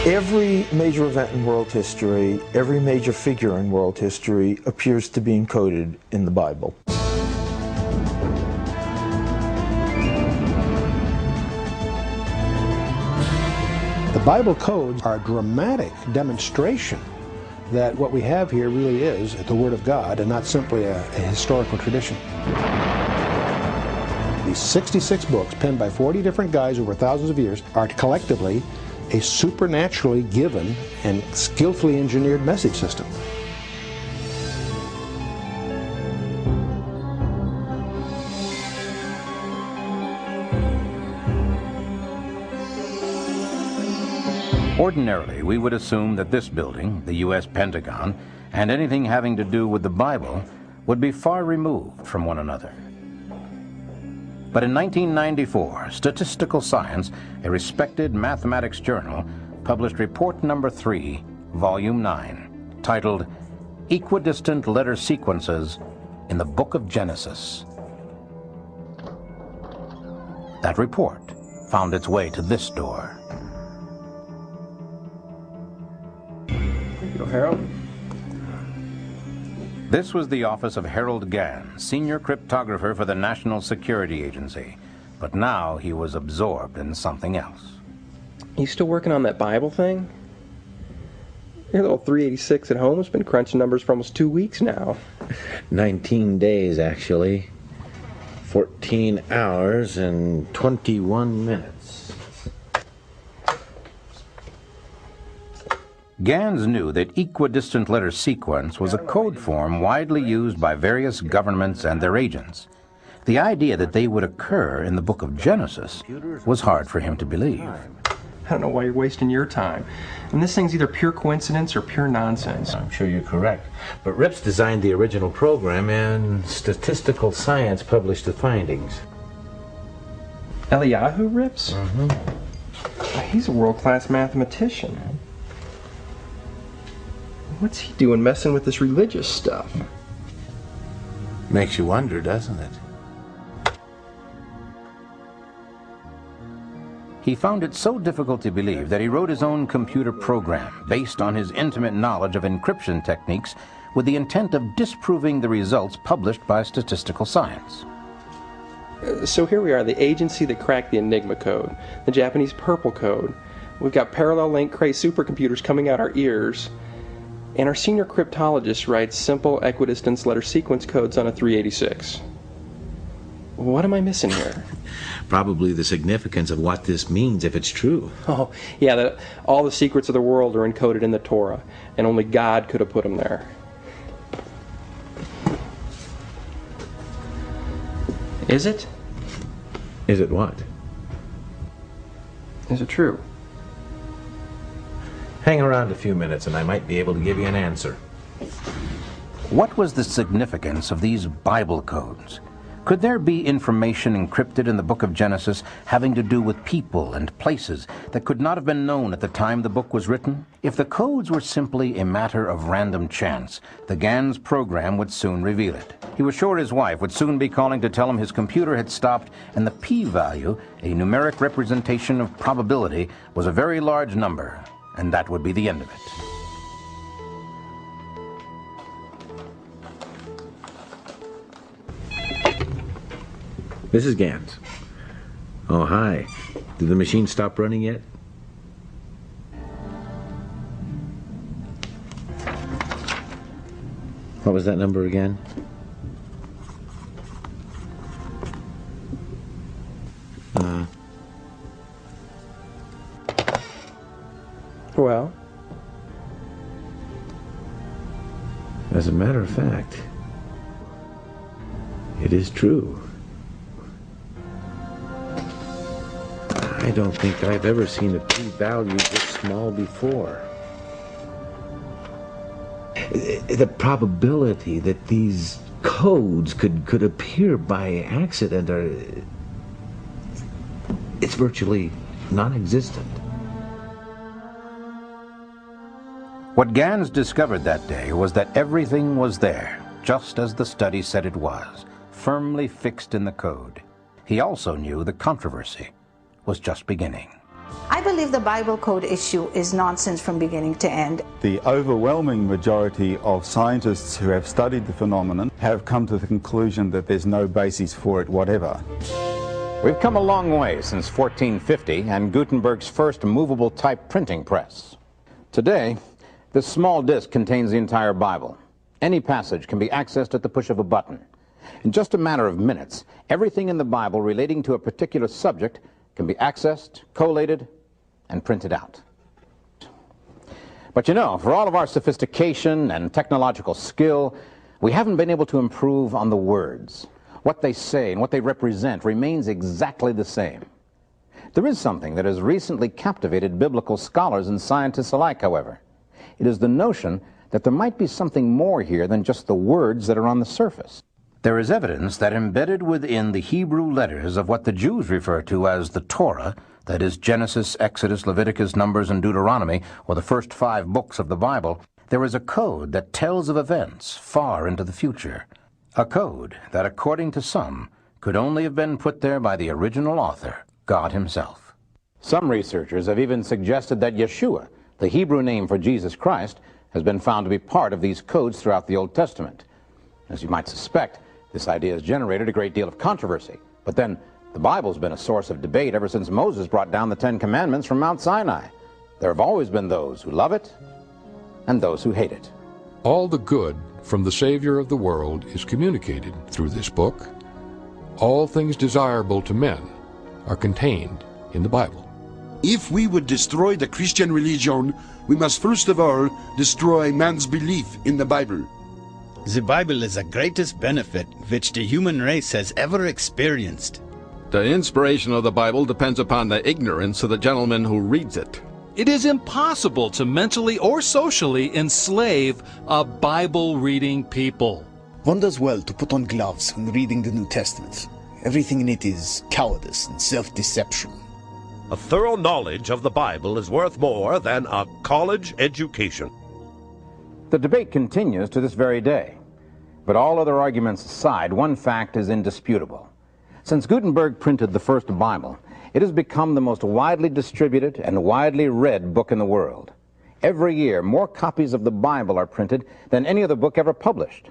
Every major event in world history, every major figure in world history appears to be encoded in the Bible. The Bible codes are a dramatic demonstration that what we have here really is the Word of God and not simply a historical tradition. These 66 books, penned by 40 different guys over thousands of years, are collectively a supernaturally given and skillfully engineered message system. Ordinarily, we would assume that this building, the U.S. Pentagon, and anything having to do with the Bible would be far removed from one another. But in 1994, Statistical Science, a respected mathematics journal, published report number 3, volume 9, titled Equidistant Letter Sequences in the Book of Genesis. That report found its way to this door. There you go, Harold. This was the office of Harold Gans, senior cryptographer for the National Security Agency. But now he was absorbed in something else. You still working on that Bible thing? Your little 386 at home has been crunching numbers for almost 2 weeks now. 19 days, actually. 14 hours and 21 minutes. Gans knew that equidistant letter sequence was a code form widely used by various governments and their agents. The idea that they would occur in the book of Genesis was hard for him to believe. I don't know why you're wasting your time. And this thing's either pure coincidence or pure nonsense. I'm sure you're correct. But Rips designed the original program, and Statistical Science published the findings. Eliyahu Rips? Mm-hmm. He's a world-class mathematician. What's he doing messing with this religious stuff? Makes you wonder, doesn't it? He found it so difficult to believe that he wrote his own computer program based on his intimate knowledge of encryption techniques with the intent of disproving the results published by Statistical Science. So here we are, the agency that cracked the Enigma code, the Japanese Purple code. We've got parallel link Cray supercomputers coming out our ears. And our senior cryptologist writes simple equidistance letter sequence codes on a 386. What am I missing here? Probably the significance of what this means if it's true. Oh, yeah, that all the secrets of the world are encoded in the Torah, and only God could have put them there. Is it? Is it what? Is it true? Hang around a few minutes and I might be able to give you an answer. What was the significance of these Bible codes? Could there be information encrypted in the book of Genesis having to do with people and places that could not have been known at the time the book was written? If the codes were simply a matter of random chance, the Gans program would soon reveal it. He was sure his wife would soon be calling to tell him his computer had stopped and the p-value, a numeric representation of probability, was a very large number. And that would be the end of it. This is Gans. Oh, hi. Did the machine stop running yet? What was that number again? Well? As a matter of fact, it is true. I don't think I've ever seen a p-value this small before. The probability that these codes could appear by accident it's virtually non-existent. What Gans discovered that day was that everything was there, just as the study said it was, firmly fixed in the code. He also knew the controversy was just beginning. I believe the Bible code issue is nonsense from beginning to end. The overwhelming majority of scientists who have studied the phenomenon have come to the conclusion that there's no basis for it whatever. We've come a long way since 1450 and Gutenberg's first movable type printing press. Today, this small disc contains the entire Bible. Any passage can be accessed at the push of a button. In just a matter of minutes, everything in the Bible relating to a particular subject can be accessed, collated, and printed out. But you know, for all of our sophistication and technological skill, we haven't been able to improve on the words. What they say and what they represent remains exactly the same. There is something that has recently captivated biblical scholars and scientists alike, however. It is the notion that there might be something more here than just the words that are on the surface. There is evidence that embedded within the Hebrew letters of what the Jews refer to as the Torah, that is Genesis, Exodus, Leviticus, Numbers, and Deuteronomy, or the first 5 books of the Bible, there is a code that tells of events far into the future. A code that, according to some, could only have been put there by the original author, God himself. Some researchers have even suggested that Yeshua, the Hebrew name for Jesus Christ, has been found to be part of these codes throughout the Old Testament. As you might suspect, this idea has generated a great deal of controversy. But then, the Bible's been a source of debate ever since Moses brought down the 10 Commandments from Mount Sinai. There have always been those who love it and those who hate it. All the good from the Savior of the world is communicated through this book. All things desirable to men are contained in the Bible. If we would destroy the Christian religion, we must first of all destroy man's belief in the Bible. The Bible is the greatest benefit which the human race has ever experienced. The inspiration of the Bible depends upon the ignorance of the gentleman who reads it. It is impossible to mentally or socially enslave a Bible-reading people. One does well to put on gloves when reading the New Testament. Everything in it is cowardice and self-deception. A thorough knowledge of the Bible is worth more than a college education. The debate continues to this very day. But all other arguments aside, one fact is indisputable. Since Gutenberg printed the first Bible, it has become the most widely distributed and widely read book in the world. Every year, more copies of the Bible are printed than any other book ever published.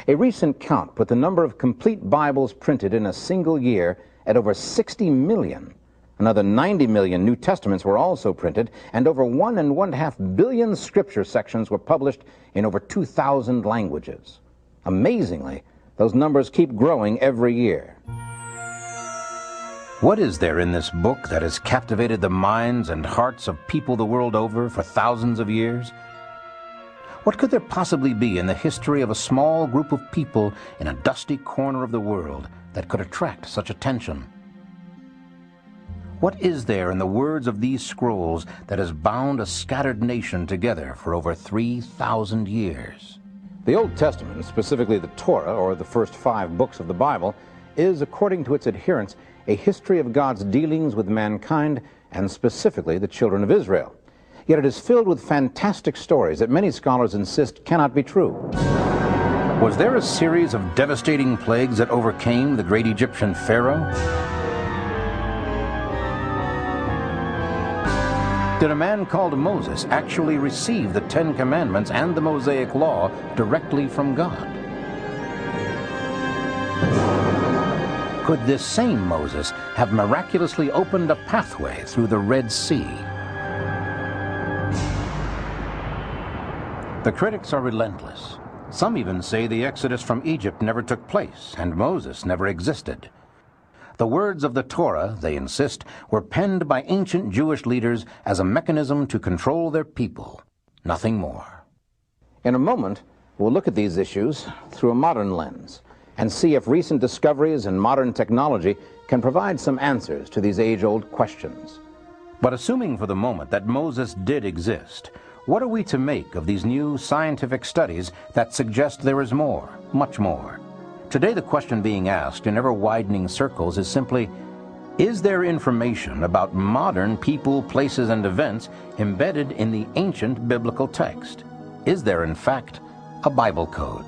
A recent count put the number of complete Bibles printed in a single year at over 60 million. Another 90 million New Testaments were also printed, and over 1.5 billion scripture sections were published in over 2,000 languages. Amazingly, those numbers keep growing every year. What is there in this book that has captivated the minds and hearts of people the world over for thousands of years? What could there possibly be in the history of a small group of people in a dusty corner of the world that could attract such attention? What is there in the words of these scrolls that has bound a scattered nation together for over 3,000 years? The Old Testament, specifically the Torah, or the first 5 books of the Bible, is, according to its adherents, a history of God's dealings with mankind, and specifically the children of Israel. Yet it is filled with fantastic stories that many scholars insist cannot be true. Was there a series of devastating plagues that overcame the great Egyptian Pharaoh? Did a man called Moses actually receive the 10 Commandments and the Mosaic Law directly from God? Could this same Moses have miraculously opened a pathway through the Red Sea? The critics are relentless. Some even say the Exodus from Egypt never took place and Moses never existed. The words of the Torah, they insist, were penned by ancient Jewish leaders as a mechanism to control their people, nothing more. In a moment, we'll look at these issues through a modern lens and see if recent discoveries in modern technology can provide some answers to these age-old questions. But assuming for the moment that Moses did exist, what are we to make of these new scientific studies that suggest there is more, much more? Today, the question being asked in ever-widening circles is simply, is there information about modern people, places, and events embedded in the ancient biblical text? Is there, in fact, a Bible code?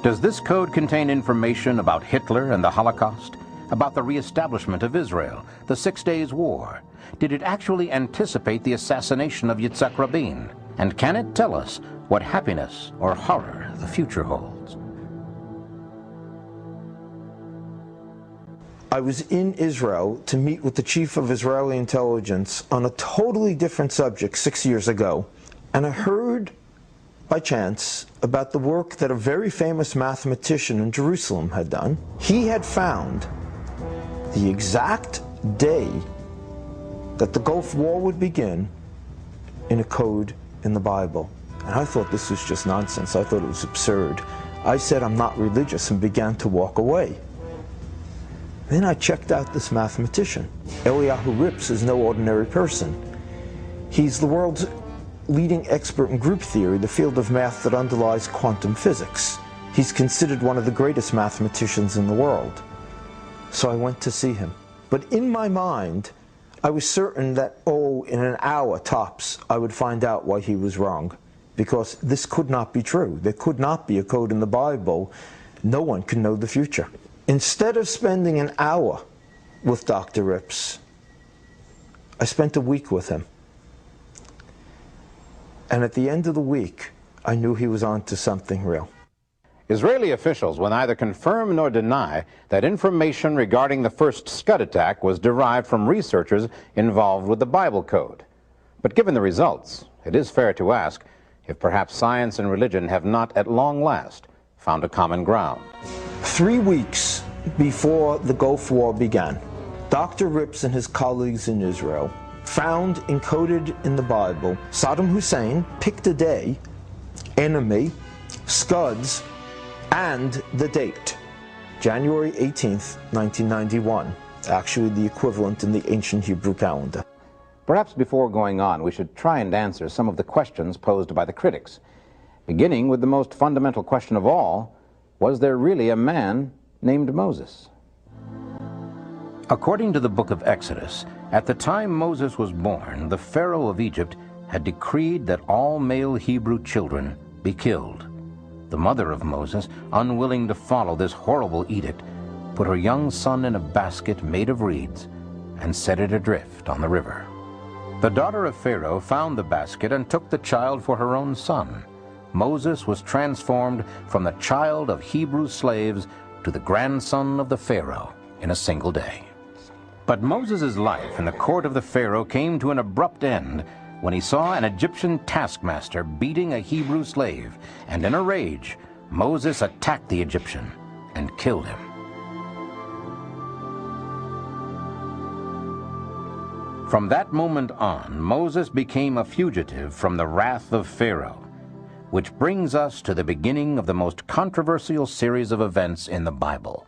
Does this code contain information about Hitler and the Holocaust, about the reestablishment of Israel, the 6 Days War, did it actually anticipate the assassination of Yitzhak Rabin? And can it tell us what happiness or horror the future holds? I was in Israel to meet with the chief of Israeli intelligence on a totally different subject 6 years ago, and I heard by chance about the work that a very famous mathematician in Jerusalem had done. He had found the exact day that the Gulf War would begin in a code in the Bible. And I thought this was just nonsense. I thought it was absurd. I said, I'm not religious, and began to walk away. Then I checked out this mathematician. Eliyahu Rips is no ordinary person. He's the world's leading expert in group theory, the field of math that underlies quantum physics. He's considered one of the greatest mathematicians in the world. So I went to see him. But in my mind, I was certain that, in an hour tops, I would find out why he was wrong. Because this could not be true. There could not be a code in the Bible. No one can know the future. Instead of spending an hour with Dr. Rips, I spent a week with him. And at the end of the week, I knew he was on to something real. Israeli officials will neither confirm nor deny that information regarding the first Scud attack was derived from researchers involved with the Bible code. But given the results, it is fair to ask if perhaps science and religion have not at long last found a common ground. 3 weeks before the Gulf War began, Dr. Rips and his colleagues in Israel found encoded in the Bible Saddam Hussein picked a day, enemy, Scuds, and the date, January 18th, 1991. Actually the equivalent in the ancient Hebrew calendar. Perhaps before going on, we should try and answer some of the questions posed by the critics. Beginning with the most fundamental question of all, was there really a man named Moses? According to the book of Exodus, at the time Moses was born, the Pharaoh of Egypt had decreed that all male Hebrew children be killed. The mother of Moses, unwilling to follow this horrible edict, put her young son in a basket made of reeds and set it adrift on the river. The daughter of Pharaoh found the basket and took the child for her own son. Moses was transformed from the child of Hebrew slaves to the grandson of the Pharaoh in a single day. But Moses' life in the court of the Pharaoh came to an abrupt end when he saw an Egyptian taskmaster beating a Hebrew slave, and in a rage, Moses attacked the Egyptian and killed him. From that moment on, Moses became a fugitive from the wrath of Pharaoh, which brings us to the beginning of the most controversial series of events in the Bible.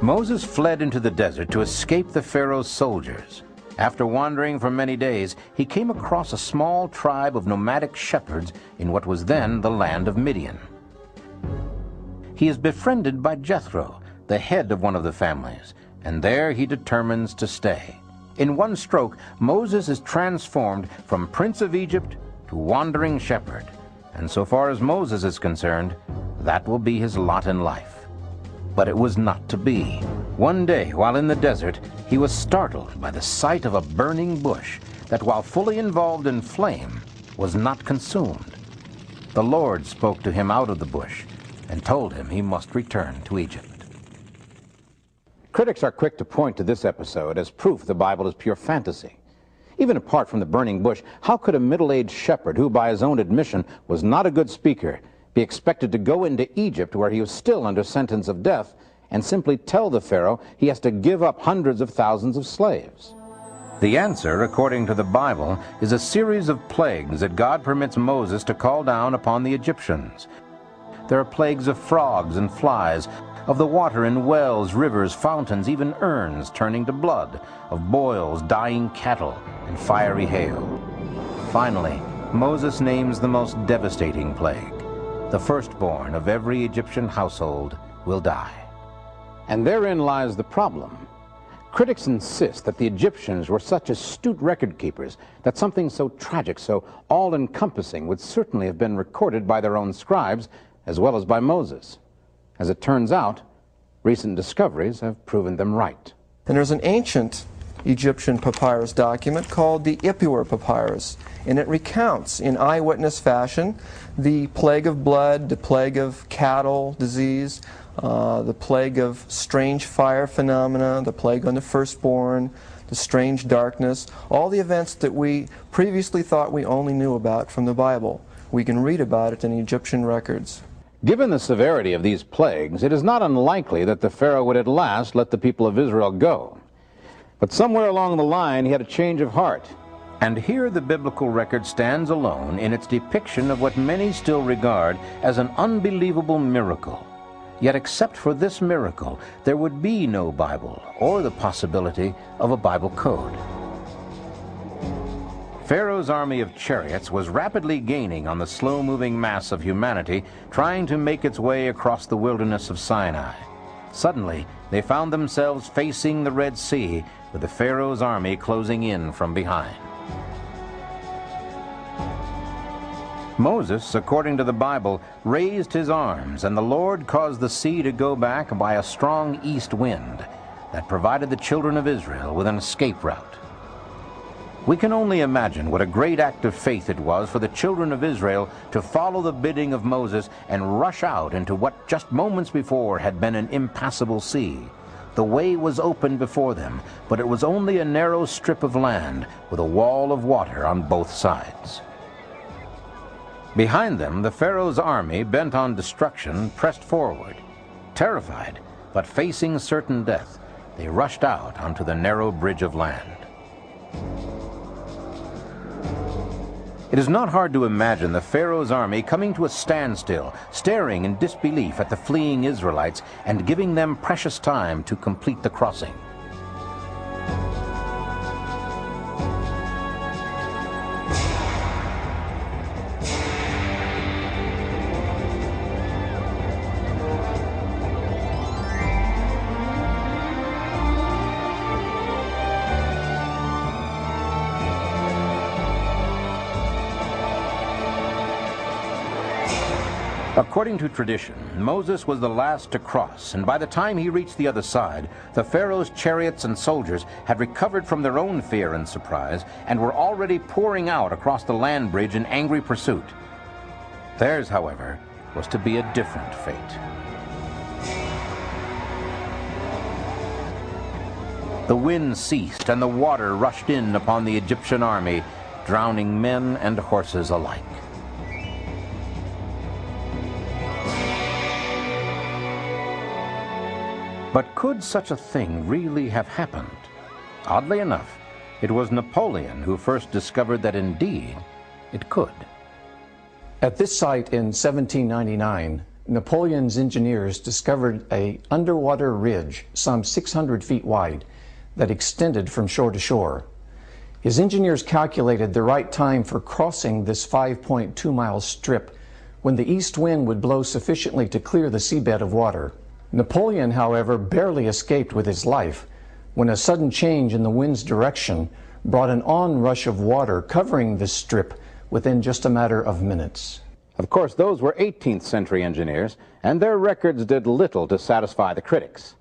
Moses fled into the desert to escape the Pharaoh's soldiers. After wandering for many days, he came across a small tribe of nomadic shepherds in what was then the land of Midian. He is befriended by Jethro, the head of one of the families, and there he determines to stay. In one stroke, Moses is transformed from Prince of Egypt to wandering shepherd, and so far as Moses is concerned, that will be his lot in life. But it was not to be. One day, while in the desert, he was startled by the sight of a burning bush that, while fully involved in flame, was not consumed. The Lord spoke to him out of the bush and told him he must return to Egypt. Critics are quick to point to this episode as proof the Bible is pure fantasy. Even apart from the burning bush, how could a middle-aged shepherd, who by his own admission was not a good speaker, be expected to go into Egypt, where he was still under sentence of death, and simply tell the Pharaoh he has to give up hundreds of thousands of slaves? The answer, according to the Bible, is a series of plagues that God permits Moses to call down upon the Egyptians. There are plagues of frogs and flies, of the water in wells, rivers, fountains, even urns turning to blood, of boils, dying cattle, and fiery hail. Finally, Moses names the most devastating plague. The firstborn of every Egyptian household will die. And therein lies the problem. Critics insist that the Egyptians were such astute record keepers that something so tragic, so all-encompassing, would certainly have been recorded by their own scribes as well as by Moses. As it turns out, recent discoveries have proven them right. And there's an ancient Egyptian papyrus document called the Ipuwer Papyrus, and it recounts in eyewitness fashion the plague of blood, the plague of cattle disease, the plague of strange fire phenomena, the plague on the firstborn, the strange darkness, all the events that we previously thought we only knew about from the Bible. We can read about it in Egyptian records. Given the severity of these plagues, it is not unlikely that the Pharaoh would at last let the people of Israel go. But somewhere along the line, he had a change of heart. And here the biblical record stands alone in its depiction of what many still regard as an unbelievable miracle. Yet except for this miracle, there would be no Bible or the possibility of a Bible code. Pharaoh's army of chariots was rapidly gaining on the slow-moving mass of humanity trying to make its way across the wilderness of Sinai. Suddenly, they found themselves facing the Red Sea with the Pharaoh's army closing in from behind. Moses, according to the Bible, raised his arms, and the Lord caused the sea to go back by a strong east wind that provided the children of Israel with an escape route. We can only imagine what a great act of faith it was for the children of Israel to follow the bidding of Moses and rush out into what just moments before had been an impassable sea. The way was open before them, but it was only a narrow strip of land with a wall of water on both sides. Behind them, the Pharaoh's army, bent on destruction, pressed forward. Terrified, but facing certain death, they rushed out onto the narrow bridge of land. It is not hard to imagine the Pharaoh's army coming to a standstill, staring in disbelief at the fleeing Israelites and giving them precious time to complete the crossing. According to tradition, Moses was the last to cross, and by the time he reached the other side, the Pharaoh's chariots and soldiers had recovered from their own fear and surprise and were already pouring out across the land bridge in angry pursuit. Theirs, however, was to be a different fate. The wind ceased and the water rushed in upon the Egyptian army, drowning men and horses alike. But could such a thing really have happened? Oddly enough, it was Napoleon who first discovered that indeed it could. At this site in 1799, Napoleon's engineers discovered an underwater ridge some 600 feet wide that extended from shore to shore. His engineers calculated the right time for crossing this 5.2-mile strip when the east wind would blow sufficiently to clear the seabed of water. Napoleon, however, barely escaped with his life when a sudden change in the wind's direction brought an onrush of water covering this strip within just a matter of minutes. Of course, those were 18th century engineers, and their records did little to satisfy the critics.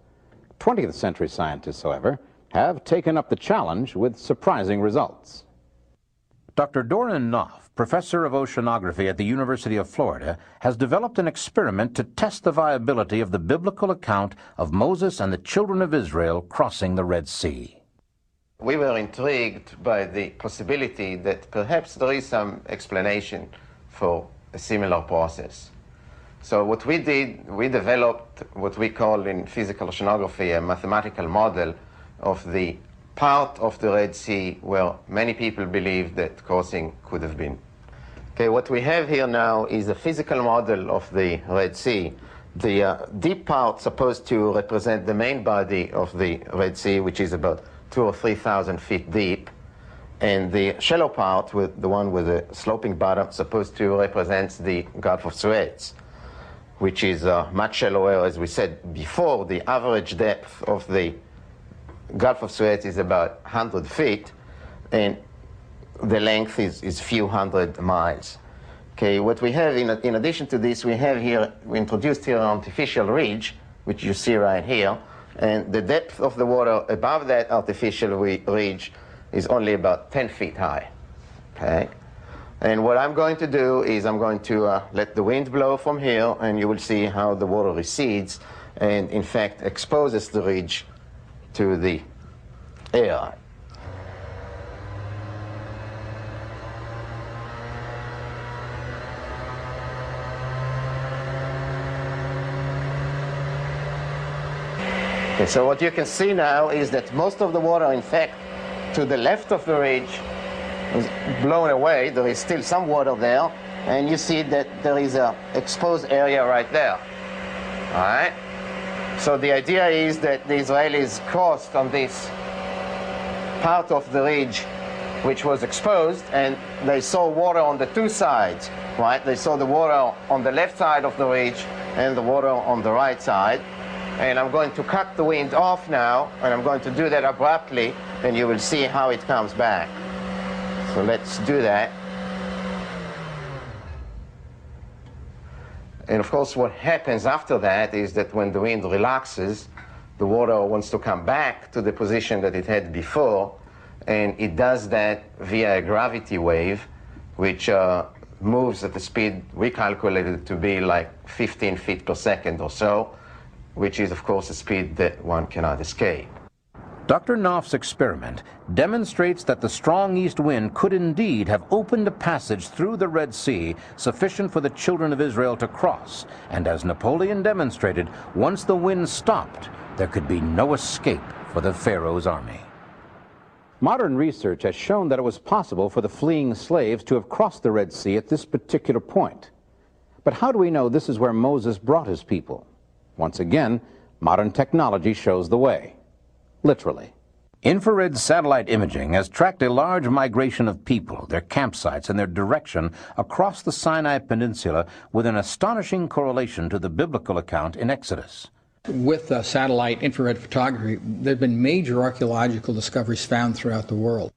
20th century scientists, however, have taken up the challenge with surprising results. Dr. Doran Knopf, professor of oceanography at the University of Florida, has developed an experiment to test the viability of the biblical account of Moses and the children of Israel crossing the Red Sea. We were intrigued by the possibility that perhaps there is some explanation for a similar process. So what we did, we developed what we call in physical oceanography a mathematical model of the part of the Red Sea where many people believe that crossing could have been. Okay, what we have here now is a physical model of the Red Sea. The deep part supposed to represent the main body of the Red Sea, which is about 2,000 or 3,000 feet deep, and the shallow part, with the one with the sloping bottom, supposed to represent the Gulf of Suez, which is much shallower. As we said before, the average depth of the Gulf of Suez is about 100 feet, and the length is few hundred miles. Okay, what we have in addition to this, we introduced here an artificial ridge, which you see right here, and the depth of the water above that artificial ridge is only about 10 feet high. Okay? And what I'm going to do is I'm going to let the wind blow from here, and you will see how the water recedes and in fact exposes the ridge to the air. Okay, so what you can see now is that most of the water, in fact, to the left of the ridge is blown away. There is still some water there, and you see that there is an exposed area right there. All right? So the idea is that the Israelis crossed on this part of the ridge which was exposed, and they saw water on the two sides, right? They saw the water on the left side of the ridge and the water on the right side. And I'm going to cut the wind off now, and I'm going to do that abruptly, and you will see how it comes back. So let's do that. And of course, what happens after that is that when the wind relaxes, the water wants to come back to the position that it had before, and it does that via a gravity wave, which moves at the speed we calculated to be like 15 feet per second or so, which is, of course, a speed that one cannot escape. Dr. Knopf's experiment demonstrates that the strong east wind could indeed have opened a passage through the Red Sea sufficient for the children of Israel to cross, and as Napoleon demonstrated, once the wind stopped, there could be no escape for the Pharaoh's army. Modern research has shown that it was possible for the fleeing slaves to have crossed the Red Sea at this particular point. But how do we know this is where Moses brought his people? Once again, modern technology shows the way. Literally. Infrared satellite imaging has tracked a large migration of people, their campsites, and their direction across the Sinai Peninsula with an astonishing correlation to the biblical account in Exodus. With satellite infrared photography, there have been major archaeological discoveries found throughout the world.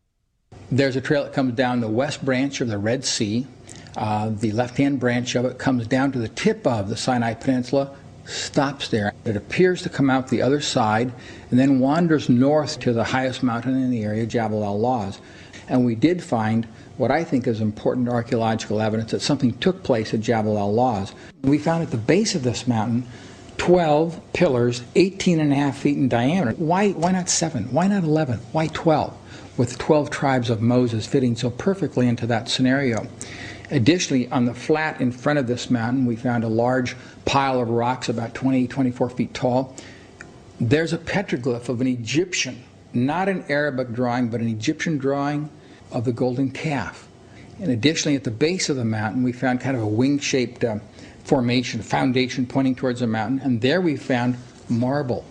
There's a trail that comes down the west branch of the Red Sea. The left-hand branch of it comes down to the tip of the Sinai Peninsula, stops there. It appears to come out the other side and then wanders north to the highest mountain in the area, Jabal al-Lawz. And we did find what I think is important archaeological evidence that something took place at Jabal al-Lawz. We found at the base of this mountain 12 pillars, 18.5 feet in diameter. Why not 7? Why not 11? Why 12? With 12 tribes of Moses fitting so perfectly into that scenario. Additionally, on the flat in front of this mountain, we found a large pile of rocks about 24 feet tall. There's a petroglyph of an Egyptian, not an Arabic drawing, but an Egyptian drawing of the golden calf. And additionally, at the base of the mountain, we found kind of a wing-shaped formation, foundation pointing towards the mountain, and there we found marble,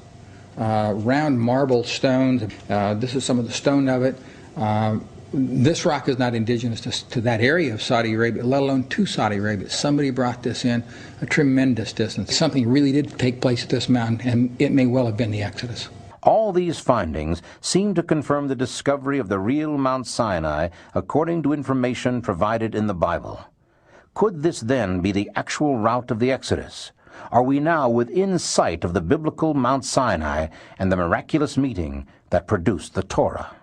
round marble stones. This is some of the stone of it. This rock is not indigenous to that area of Saudi Arabia, let alone to Saudi Arabia. Somebody brought this in a tremendous distance. Something really did take place at this mountain, and it may well have been the Exodus. All these findings seem to confirm the discovery of the real Mount Sinai according to information provided in the Bible. Could this then be the actual route of the Exodus? Are we now within sight of the biblical Mount Sinai and the miraculous meeting that produced the Torah?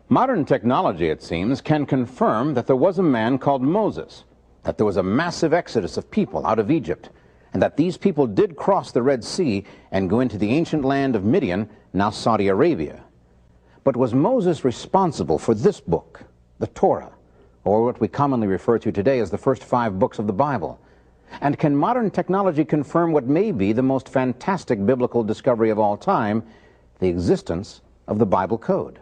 Modern technology, it seems, can confirm that there was a man called Moses, that there was a massive exodus of people out of Egypt, and that these people did cross the Red Sea and go into the ancient land of Midian, now Saudi Arabia. But was Moses responsible for this book, the Torah, or what we commonly refer to today as the first 5 books of the Bible? And can modern technology confirm what may be the most fantastic biblical discovery of all time, the existence of the Bible code?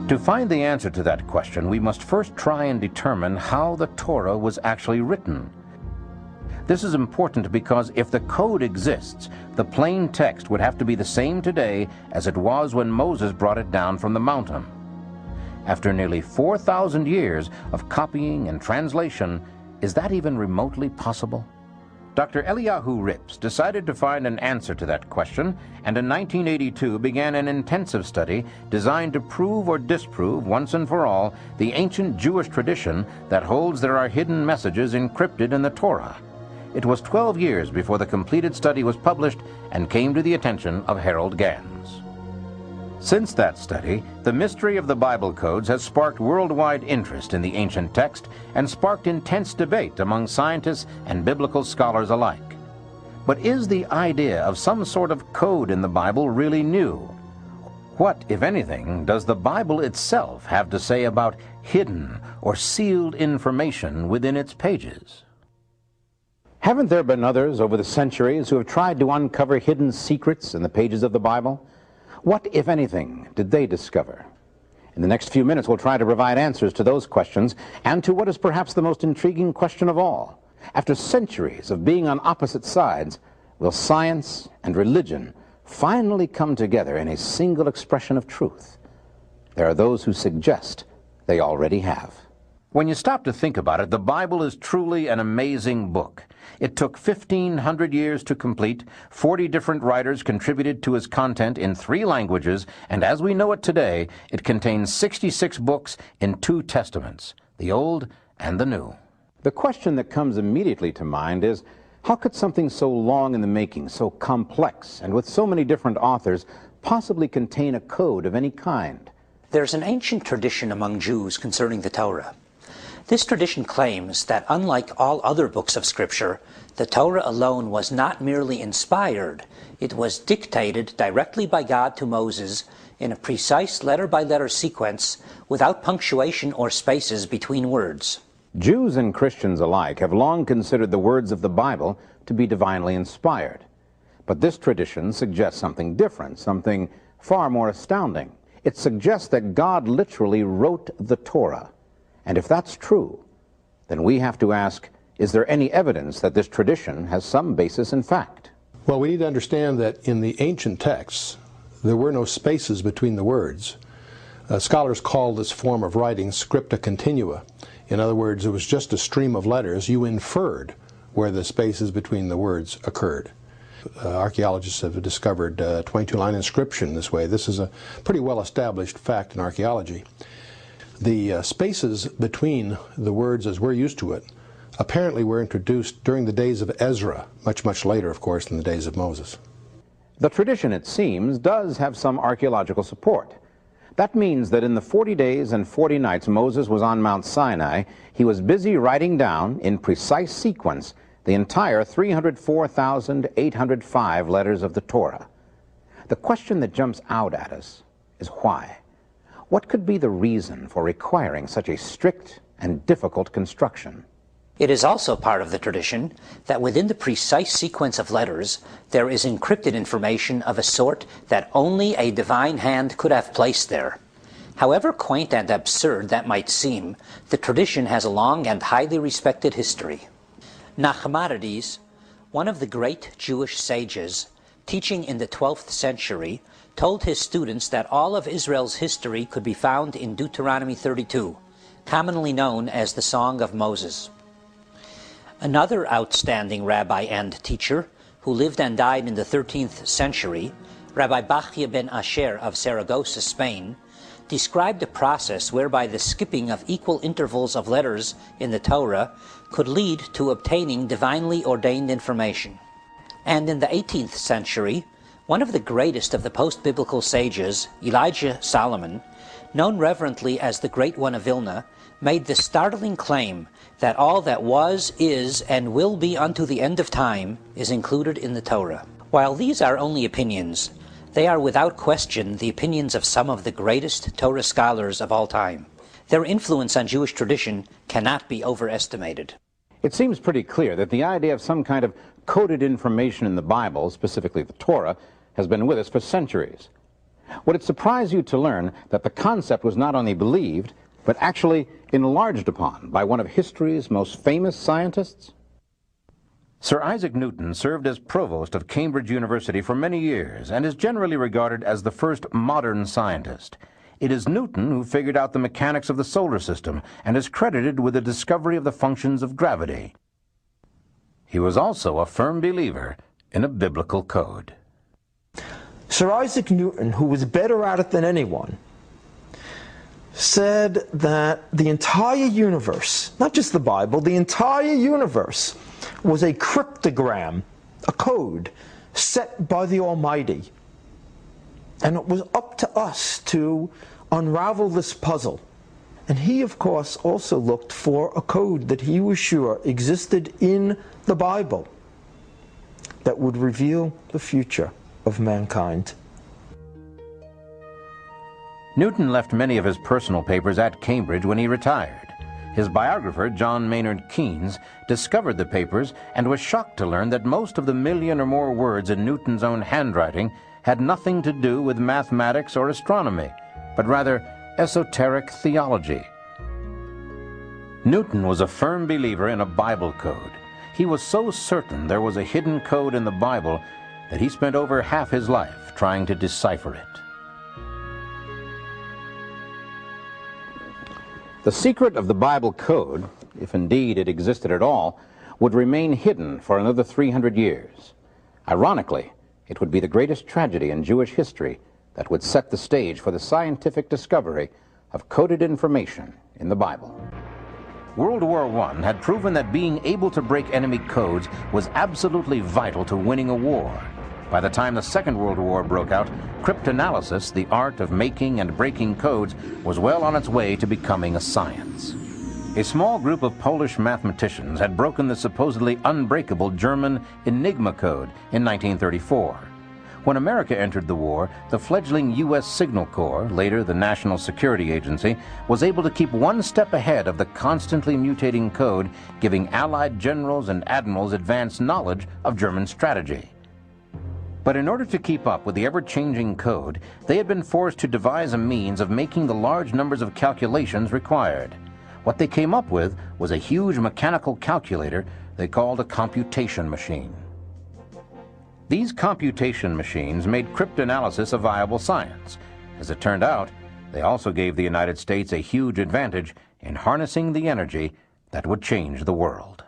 To find the answer to that question, we must first try and determine how the Torah was actually written. This is important because if the code exists, the plain text would have to be the same today as it was when Moses brought it down from the mountain. After nearly 4,000 years of copying and translation, is that even remotely possible? Dr. Eliyahu Rips decided to find an answer to that question, and in 1982 began an intensive study designed to prove or disprove once and for all the ancient Jewish tradition that holds there are hidden messages encrypted in the Torah. it was 12 years before the completed study was published and came to the attention of Harold Gans. Since that study, the mystery of the Bible codes has sparked worldwide interest in the ancient text and sparked intense debate among scientists and biblical scholars alike. But is the idea of some sort of code in the Bible really new? What, if anything, does the Bible itself have to say about hidden or sealed information within its pages? Haven't there been others over the centuries who have tried to uncover hidden secrets in the pages of the Bible? What, if anything, did they discover? In the next few minutes, we'll try to provide answers to those questions and to what is perhaps the most intriguing question of all. After centuries of being on opposite sides, will science and religion finally come together in a single expression of truth? There are those who suggest they already have. When you stop to think about it, the Bible is truly an amazing book. It took 1,500 years to complete, 40 different writers contributed to its content in 3 languages, and as we know it today, it contains 66 books in 2 testaments, the Old and the New. The question that comes immediately to mind is, how could something so long in the making, so complex, and with so many different authors, possibly contain a code of any kind? There's an ancient tradition among Jews concerning the Torah. This tradition claims that unlike all other books of Scripture, the Torah alone was not merely inspired, it was dictated directly by God to Moses in a precise letter-by-letter sequence without punctuation or spaces between words. Jews and Christians alike have long considered the words of the Bible to be divinely inspired. But this tradition suggests something different, something far more astounding. It suggests that God literally wrote the Torah. And if that's true, then we have to ask, is there any evidence that this tradition has some basis in fact? Well, we need to understand that in the ancient texts, there were no spaces between the words. Scholars call this form of writing scripta continua. In other words, it was just a stream of letters. You inferred where the spaces between the words occurred. Archaeologists have discovered 22-line inscription this way. This is a pretty well-established fact in archaeology. The spaces between the words as we're used to it apparently were introduced during the days of Ezra, much later, of course, than the days of Moses. The tradition, it seems, does have some archaeological support. That means that in the 40 days and 40 nights Moses was on Mount Sinai, he was busy writing down, in precise sequence, the entire 304,805 letters of the Torah. The question that jumps out at us is why? What could be the reason for requiring such a strict and difficult construction? It is also part of the tradition that within the precise sequence of letters, there is encrypted information of a sort that only a divine hand could have placed there. However quaint and absurd that might seem, the tradition has a long and highly respected history. Nachmanides, one of the great Jewish sages, teaching in the 12th century, told his students that all of Israel's history could be found in Deuteronomy 32, commonly known as the Song of Moses. Another outstanding rabbi and teacher, who lived and died in the 13th century, Rabbi Bachya ben Asher of Saragossa, Spain, described a process whereby the skipping of equal intervals of letters in the Torah could lead to obtaining divinely ordained information. And in the 18th century, one of the greatest of the post-biblical sages, Elijah Solomon, known reverently as the Great One of Vilna, made the startling claim that all that was, is, and will be unto the end of time is included in the Torah. While these are only opinions, they are without question the opinions of some of the greatest Torah scholars of all time. Their influence on Jewish tradition cannot be overestimated. It seems pretty clear that the idea of some kind of coded information in the Bible, specifically the Torah, has been with us for centuries. Would it surprise you to learn that the concept was not only believed, but actually enlarged upon by one of history's most famous scientists? Sir Isaac Newton served as provost of Cambridge University for many years and is generally regarded as the first modern scientist. It is Newton who figured out the mechanics of the solar system and is credited with the discovery of the functions of gravity. He was also a firm believer in a biblical code. Sir Isaac Newton, who was better at it than anyone, said that the entire universe, not just the Bible, the entire universe was a cryptogram, a code set by the Almighty. And it was up to us to unravel this puzzle. And he, of course, also looked for a code that he was sure existed in the Bible that would reveal the future of mankind. Newton left many of his personal papers at Cambridge when he retired. His biographer, John Maynard Keynes, discovered the papers and was shocked to learn that most of the 1 million or more words in Newton's own handwriting had nothing to do with mathematics or astronomy, but rather esoteric theology. Newton was a firm believer in a Bible code. He was so certain there was a hidden code in the Bible that he spent over half his life trying to decipher it. The secret of the Bible code, if indeed it existed at all, would remain hidden for another 300 years. Ironically, it would be the greatest tragedy in Jewish history that would set the stage for the scientific discovery of coded information in the Bible. World War I had proven that being able to break enemy codes was absolutely vital to winning a war. By the time the Second World War broke out, cryptanalysis, the art of making and breaking codes, was well on its way to becoming a science. A small group of Polish mathematicians had broken the supposedly unbreakable German Enigma code in 1934. When America entered the war, the fledgling U.S. Signal Corps, later the National Security Agency, was able to keep one step ahead of the constantly mutating code, giving Allied generals and admirals advanced knowledge of German strategy. But in order to keep up with the ever-changing code, they had been forced to devise a means of making the large numbers of calculations required. What they came up with was a huge mechanical calculator they called a computation machine. These computation machines made cryptanalysis a viable science. As it turned out, they also gave the United States a huge advantage in harnessing the energy that would change the world.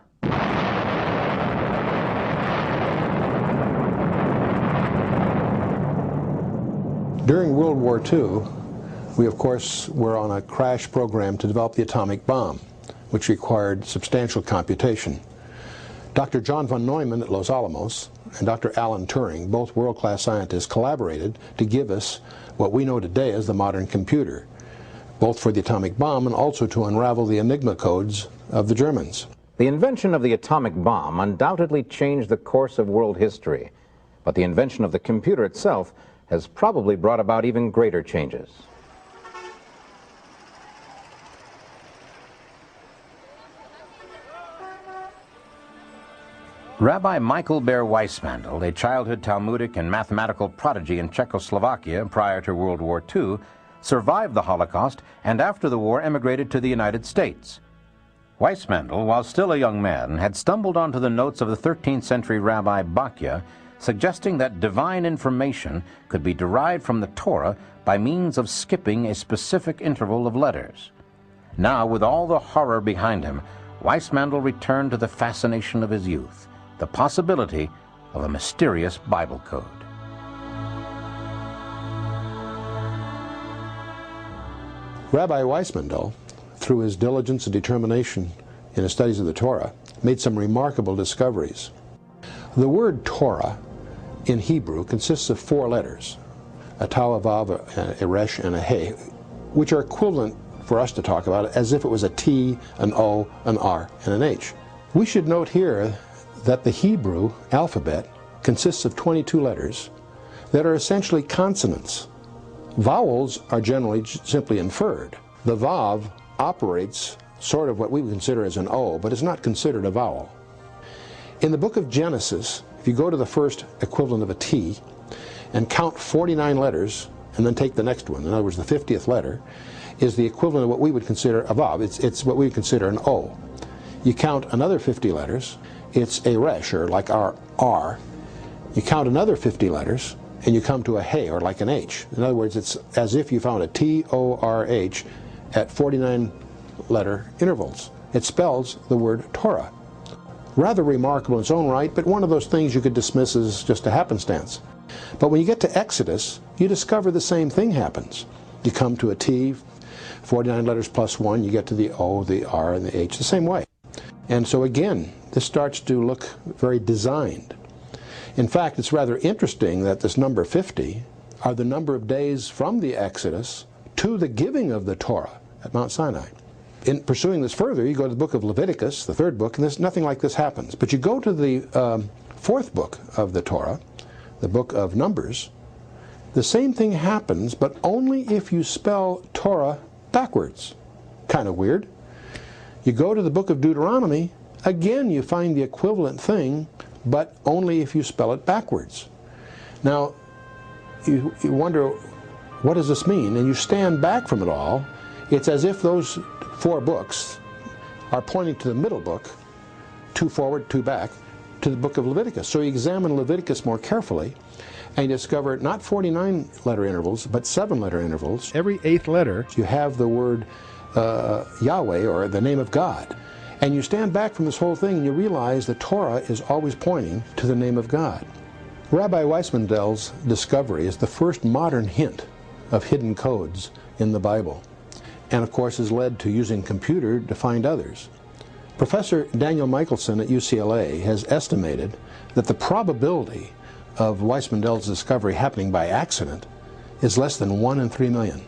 During World War II, we of course were on a crash program to develop the atomic bomb, which required substantial computation. Dr. John von Neumann at Los Alamos and Dr. Alan Turing, both world-class scientists, collaborated to give us what we know today as the modern computer, both for the atomic bomb and also to unravel the Enigma codes of the Germans. The invention of the atomic bomb undoubtedly changed the course of world history, but the invention of the computer itself has probably brought about even greater changes. Rabbi Michael Ber Weissmandl, a childhood Talmudic and mathematical prodigy in Czechoslovakia prior to World War II, survived the Holocaust and after the war emigrated to the United States. Weissmandl, while still a young man, had stumbled onto the notes of the 13th century Rabbi Bachya, suggesting that divine information could be derived from the Torah by means of skipping a specific interval of letters. Now, with all the horror behind him, Weissmandl returned to the fascination of his youth, the possibility of a mysterious Bible code. Rabbi Weissmandl, through his diligence and determination in his studies of the Torah, made some remarkable discoveries. The word Torah in Hebrew consists of 4 letters, a tau, a vav, a resh, and a he, which are equivalent for us to talk about it as if it was a T, an O, an R, and an H. We should note here that the Hebrew alphabet consists of 22 letters that are essentially consonants. Vowels are generally simply inferred. The vav operates sort of what we would consider as an O, but is not considered a vowel. In the book of Genesis, if you go to the first equivalent of a T and count 49 letters and then take the next one, in other words the 50th letter, is the equivalent of what we would consider a vav. It's what we would consider an O. You count another 50 letters, it's a resh, or like our R. You count another 50 letters, and you come to a he, or like an H. In other words, it's as if you found a T-O-R-H at 49 letter intervals. It spells the word Torah. Rather remarkable in its own right, but one of those things you could dismiss as just a happenstance. But when you get to Exodus, you discover the same thing happens. You come to a T, 49 letters plus 1, you get to the O, the R, and the H the same way. And so again, this starts to look very designed. In fact, it's rather interesting that this number 50 are the number of days from the Exodus to the giving of the Torah at Mount Sinai. In pursuing this further, you go to the book of Leviticus, the third book, and nothing like this happens. But you go to the fourth book of the Torah, the book of Numbers, the same thing happens, but only if you spell Torah backwards. Kind of weird. You go to the book of Deuteronomy, again you find the equivalent thing, but only if you spell it backwards. Now, you wonder, what does this mean? And you stand back from it all. It's as if those four books are pointing to the middle book, two forward, two back, to the book of Leviticus. So you examine Leviticus more carefully, and you discover not 49 letter intervals, but 7 letter intervals. Every 8th letter, you have the word Yahweh, or the name of God. And you stand back from this whole thing and you realize the Torah is always pointing to the name of God. Rabbi Weissmandel's discovery is the first modern hint of hidden codes in the Bible, and of course has led to using computer to find others. Professor Daniel Michelson at UCLA has estimated that the probability of Weissmandel's discovery happening by accident is less than 1 in 3 million.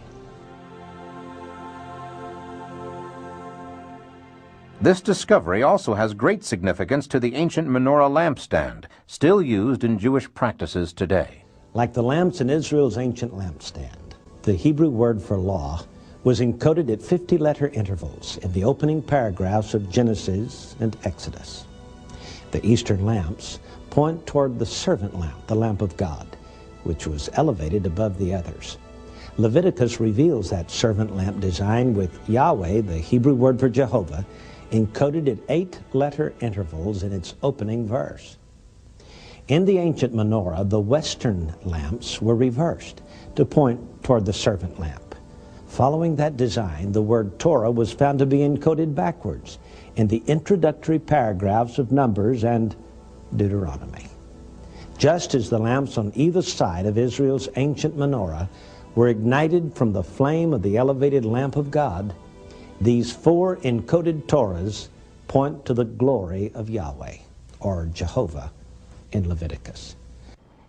This discovery also has great significance to the ancient menorah lampstand, still used in Jewish practices today. Like the lamps in Israel's ancient lampstand, the Hebrew word for law was encoded at 50-letter intervals in the opening paragraphs of Genesis and Exodus. The Eastern lamps point toward the servant lamp, the lamp of God, which was elevated above the others. Leviticus reveals that servant lamp design with Yahweh, the Hebrew word for Jehovah, encoded at 8-letter intervals in its opening verse. In the ancient menorah, the western lamps were reversed to point toward the servant lamp. Following that design, the word Torah was found to be encoded backwards in the introductory paragraphs of Numbers and Deuteronomy. Just as the lamps on either side of Israel's ancient menorah were ignited from the flame of the elevated lamp of God, these 4 encoded Torahs point to the glory of Yahweh, or Jehovah, in Leviticus.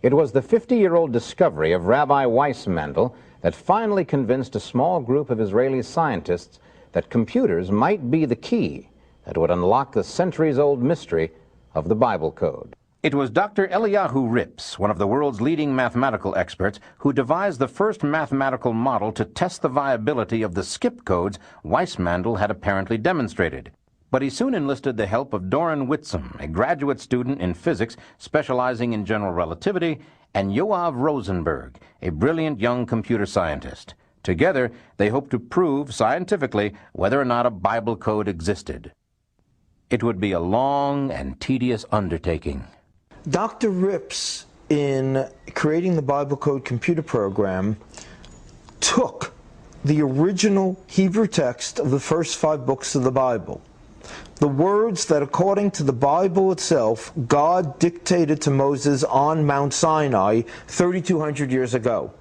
It was the 50-year-old discovery of Rabbi Weissmandel that finally convinced a small group of Israeli scientists that computers might be the key that would unlock the centuries-old mystery of the Bible code. It was Dr. Eliyahu Rips, one of the world's leading mathematical experts, who devised the first mathematical model to test the viability of the skip codes Weissmandel had apparently demonstrated. But he soon enlisted the help of Doran Whitsom, a graduate student in physics specializing in general relativity, and Yoav Rosenberg, a brilliant young computer scientist. Together, they hoped to prove scientifically whether or not a Bible code existed. It would be a long and tedious undertaking. Dr. Rips, in creating the Bible Code computer program, took the original Hebrew text of the first 5 books of the Bible, the words that, according to the Bible itself, God dictated to Moses on Mount Sinai 3,200 years ago.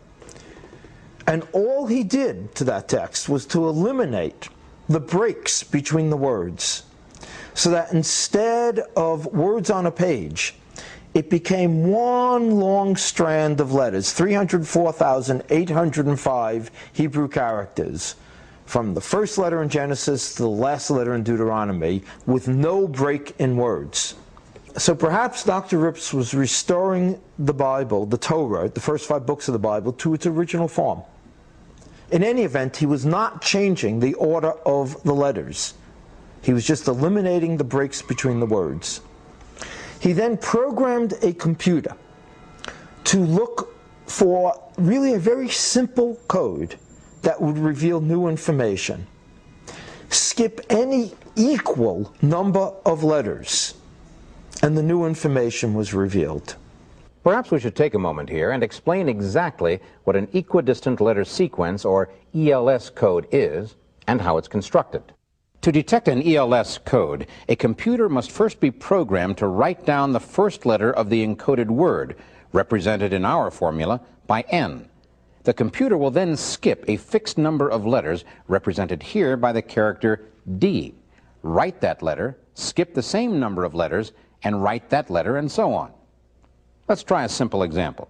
And all he did to that text was to eliminate the breaks between the words, so that instead of words on a page, it became one long strand of letters, 304,805 Hebrew characters, from the first letter in Genesis to the last letter in Deuteronomy, with no break in words. So perhaps Dr. Rips was restoring the Bible, the Torah, the first 5 books of the Bible, to its original form. In any event, he was not changing the order of the letters. He was just eliminating the breaks between the words. He then programmed a computer to look for really a very simple code that would reveal new information. Skip any equal number of letters, and the new information was revealed. Perhaps we should take a moment here and explain exactly what an equidistant letter sequence, or ELS code, is and how it's constructed. To detect an ELS code, a computer must first be programmed to write down the first letter of the encoded word, represented in our formula by N. The computer will then skip a fixed number of letters, represented here by the character D, write that letter, skip the same number of letters, and write that letter, and so on. Let's try a simple example.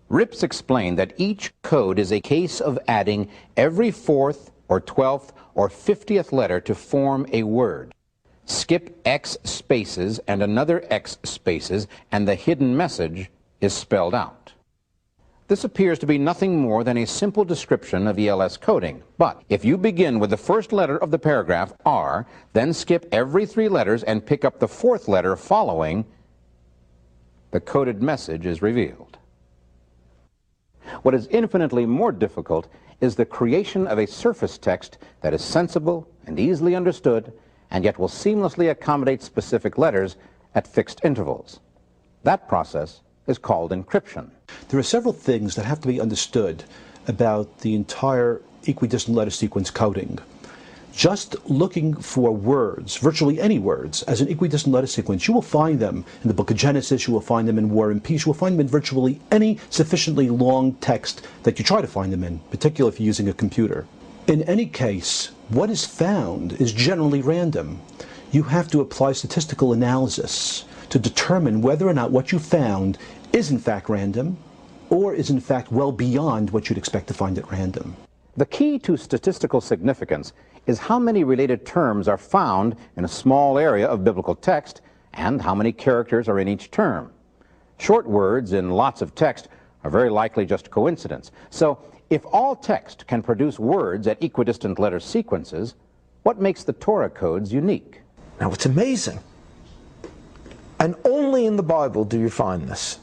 Rips explained that each code is a case of adding every 4th or 12th or 50th letter to form a word. Skip X spaces and another X spaces, and the hidden message is spelled out. This appears to be nothing more than a simple description of ELS coding. But if you begin with the first letter of the paragraph, R, then skip every 3 letters and pick up the 4th letter following, the coded message is revealed. What is infinitely more difficult is the creation of a surface text that is sensible and easily understood, and yet will seamlessly accommodate specific letters at fixed intervals. That process is called encryption. There are several things that have to be understood about the entire equidistant letter sequence coding. Just looking for words, virtually any words, as an equidistant letter sequence, you will find them in the book of Genesis, you will find them in War and Peace, you will find them in virtually any sufficiently long text that you try to find them in, particularly if you're using a computer. In any case, what is found is generally random. You have to apply statistical analysis to determine whether or not what you found is in fact random, or is in fact well beyond what you'd expect to find at random. The key to statistical significance is how many related terms are found in a small area of biblical text and how many characters are in each term. Short words in lots of text are very likely just coincidence. So if all text can produce words at equidistant letter sequences, what makes the Torah codes unique? Now it's amazing. And only in the Bible do you find this.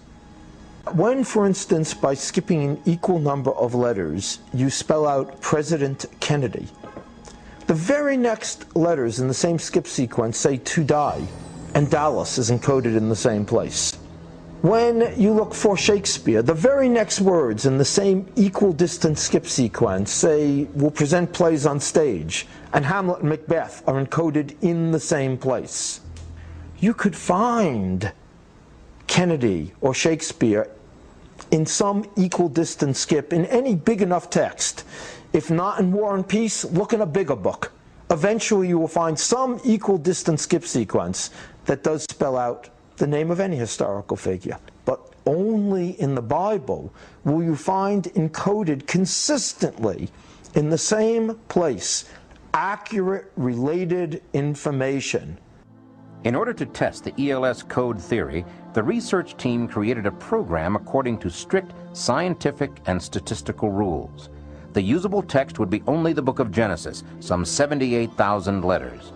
When, for instance, by skipping an equal number of letters, you spell out President Kennedy, the very next letters in the same skip sequence say to die, and Dallas is encoded in the same place. When you look for Shakespeare, the very next words in the same equal distance skip sequence say we'll present plays on stage, and Hamlet and Macbeth are encoded in the same place. You could find Kennedy or Shakespeare in some equal distance skip in any big enough text. If not in War and Peace, look in a bigger book. Eventually you will find some equal distance skip sequence that does spell out the name of any historical figure. But only in the Bible will you find encoded consistently in the same place accurate related information. In order to test the ELS code theory, the research team created a program according to strict scientific and statistical rules. The usable text would be only the book of Genesis, some 78,000 letters.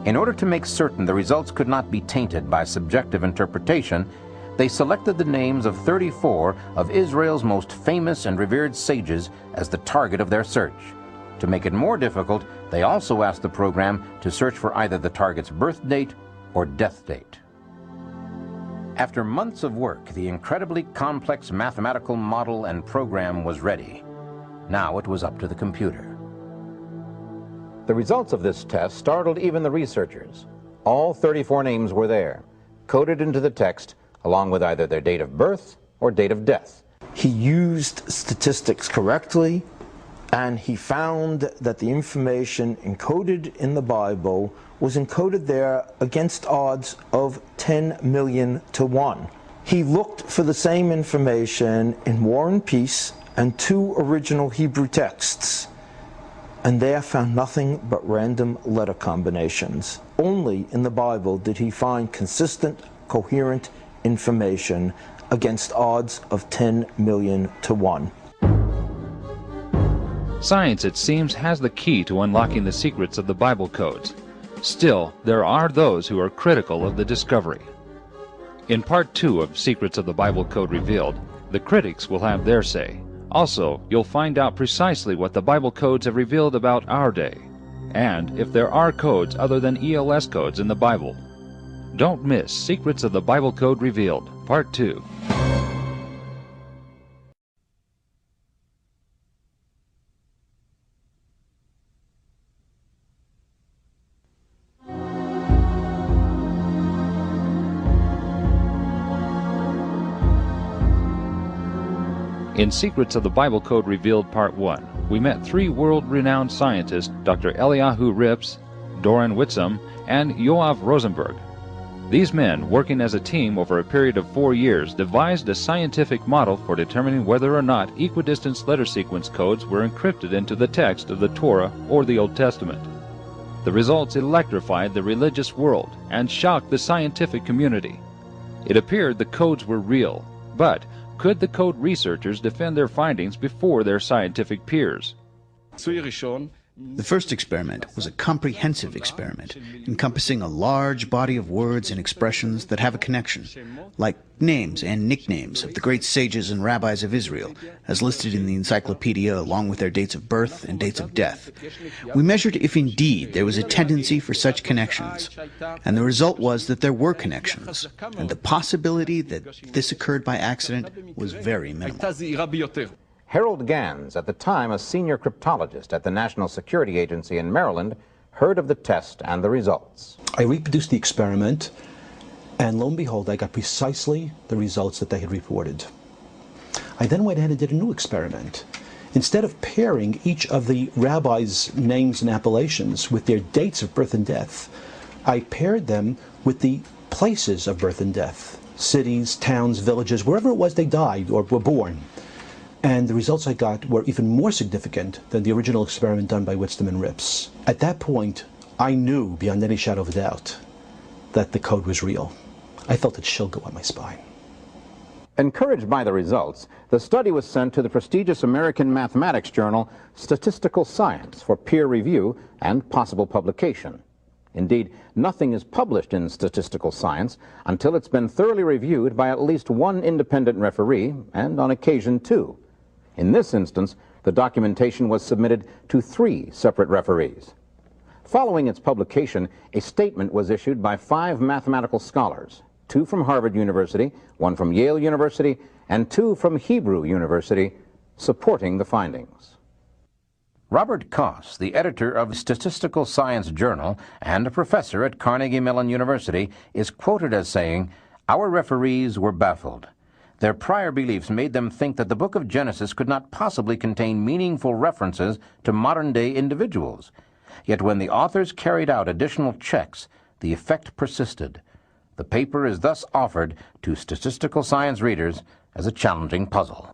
In order to make certain the results could not be tainted by subjective interpretation, they selected the names of 34 of Israel's most famous and revered sages as the target of their search. To make it more difficult, they also asked the program to search for either the target's birth date or death date. After months of work, the incredibly complex mathematical model and program was ready. Now it was up to the computer. The results of this test startled even the researchers. All 34 names were there, coded into the text, along with either their date of birth or date of death. He used statistics correctly, and he found that the information encoded in the Bible was encoded there against odds of 10 million to 1. He looked for the same information in War and Peace and 2 original Hebrew texts, and there found nothing but random letter combinations. Only in the Bible did he find consistent, coherent information against odds of 10 million to 1. Science, it seems, has the key to unlocking the secrets of the Bible codes. Still, there are those who are critical of the discovery. In Part 2 of Secrets of the Bible Code Revealed, the critics will have their say. Also, you'll find out precisely what the Bible codes have revealed about our day, and if there are codes other than ELS codes in the Bible. Don't miss Secrets of the Bible Code Revealed, Part 2. In Secrets of the Bible Code Revealed Part 1, we met 3 world-renowned scientists, Dr. Eliyahu Rips, Doran Whitsom, and Yoav Rosenberg. These men, working as a team over a period of 4 years, devised a scientific model for determining whether or not equidistance letter sequence codes were encrypted into the text of the Torah or the Old Testament. The results electrified the religious world and shocked the scientific community. It appeared the codes were real, but could the code researchers defend their findings before their scientific peers? The first experiment was a comprehensive experiment, encompassing a large body of words and expressions that have a connection, like names and nicknames of the great sages and rabbis of Israel, as listed in the encyclopedia along with their dates of birth and dates of death. We measured if indeed there was a tendency for such connections, and the result was that there were connections, and the possibility that this occurred by accident was very minimal. Harold Gans, at the time a senior cryptologist at the National Security Agency in Maryland, heard of the test and the results. I reproduced the experiment, and lo and behold, I got precisely the results that they had reported. I then went ahead and did a new experiment. Instead of pairing each of the rabbis' names and appellations with their dates of birth and death, I paired them with the places of birth and death, cities, towns, villages, wherever it was they died or were born. And the results I got were even more significant than the original experiment done by Whitsom and Rips. At that point, I knew beyond any shadow of a doubt that the code was real. I felt a chill go up my spine. Encouraged by the results, the study was sent to the prestigious American mathematics journal Statistical Science for peer review and possible publication. Indeed, nothing is published in statistical science until it's been thoroughly reviewed by at least one independent referee, and on occasion 2. In this instance, the documentation was submitted to 3 separate referees. Following its publication, a statement was issued by 5 mathematical scholars, 2 from Harvard University, 1 from Yale University, and 2 from Hebrew University, supporting the findings. Robert Koss, the editor of Statistical Science Journal and a professor at Carnegie Mellon University, is quoted as saying, "Our referees were baffled. Their prior beliefs made them think that the book of Genesis could not possibly contain meaningful references to modern-day individuals. Yet when the authors carried out additional checks, the effect persisted. The paper is thus offered to statistical science readers as a challenging puzzle."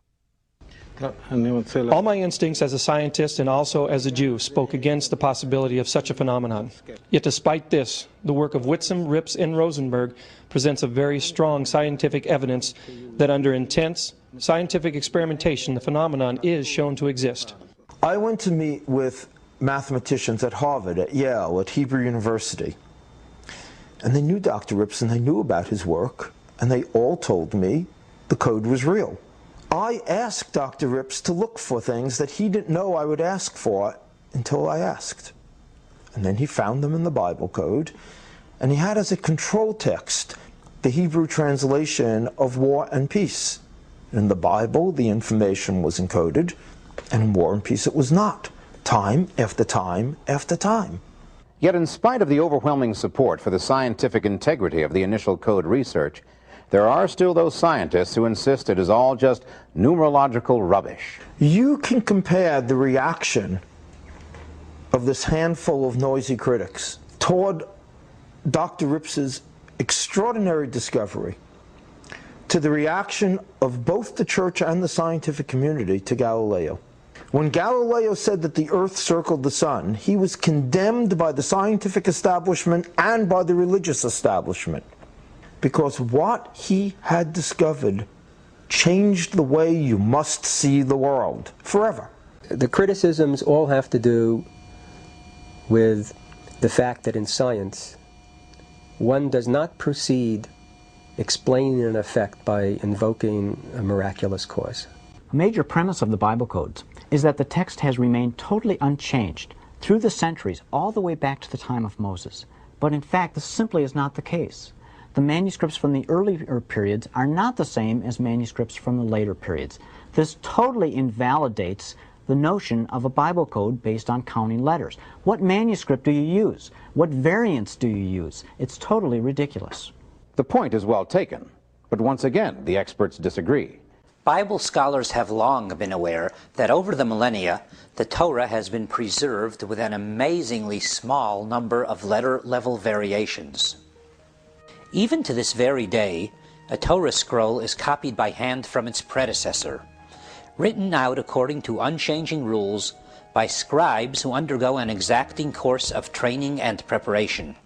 All my instincts as a scientist and also as a Jew spoke against the possibility of such a phenomenon. Yet despite this, the work of Whitsom, Rips, and Rosenberg presents a very strong scientific evidence that under intense scientific experimentation, the phenomenon is shown to exist. I went to meet with mathematicians at Harvard, at Yale, at Hebrew University. And they knew Dr. Rips and they knew about his work, and they all told me the code was real. I asked Dr. Rips to look for things that he didn't know I would ask for until I asked. And then he found them in the Bible code, and he had as a control text the Hebrew translation of War and Peace. In the Bible, the information was encoded, and in War and Peace it was not, time after time after time. Yet in spite of the overwhelming support for the scientific integrity of the initial code research, there are still those scientists who insist it is all just numerological rubbish. You can compare the reaction of this handful of noisy critics toward Dr. Rips's extraordinary discovery to the reaction of both the church and the scientific community to Galileo. When Galileo said that the earth circled the sun, he was condemned by the scientific establishment and by the religious establishment, because what he had discovered changed the way you must see the world forever. The criticisms all have to do with the fact that in science, one does not proceed explaining an effect by invoking a miraculous cause. A major premise of the Bible codes is that the text has remained totally unchanged through the centuries, all the way back to the time of Moses. But in fact, this simply is not the case. The manuscripts from the earlier periods are not the same as manuscripts from the later periods. This totally invalidates the notion of a Bible code based on counting letters. What manuscript do you use? What variants do you use? It's totally ridiculous. The point is well taken, but once again, the experts disagree. Bible scholars have long been aware that over the millennia, the Torah has been preserved with an amazingly small number of letter-level variations. Even to this very day, a Torah scroll is copied by hand from its predecessor, written out according to unchanging rules by scribes who undergo an exacting course of training and preparation.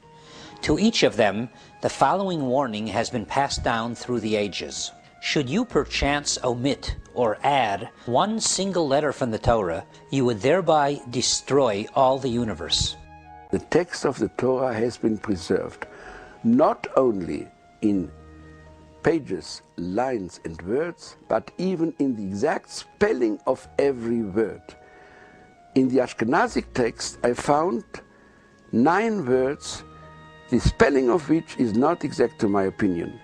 To each of them, the following warning has been passed down through the ages. Should you perchance omit or add one single letter from the Torah, you would thereby destroy all the universe. The text of the Torah has been preserved, not only in pages, lines, and words, but even in the exact spelling of every word. In the Ashkenazic text, I found 9 words, the spelling of which is not exact to my opinion.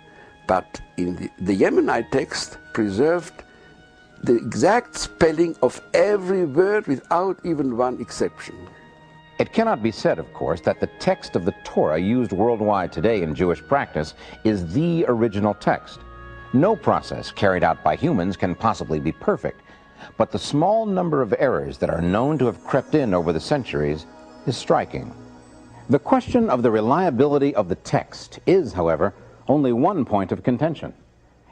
But in the Yemenite text preserved the exact spelling of every word without even one exception. It cannot be said, of course, that the text of the Torah used worldwide today in Jewish practice is the original text. No process carried out by humans can possibly be perfect, but the small number of errors that are known to have crept in over the centuries is striking. The question of the reliability of the text is, however, only one point of contention.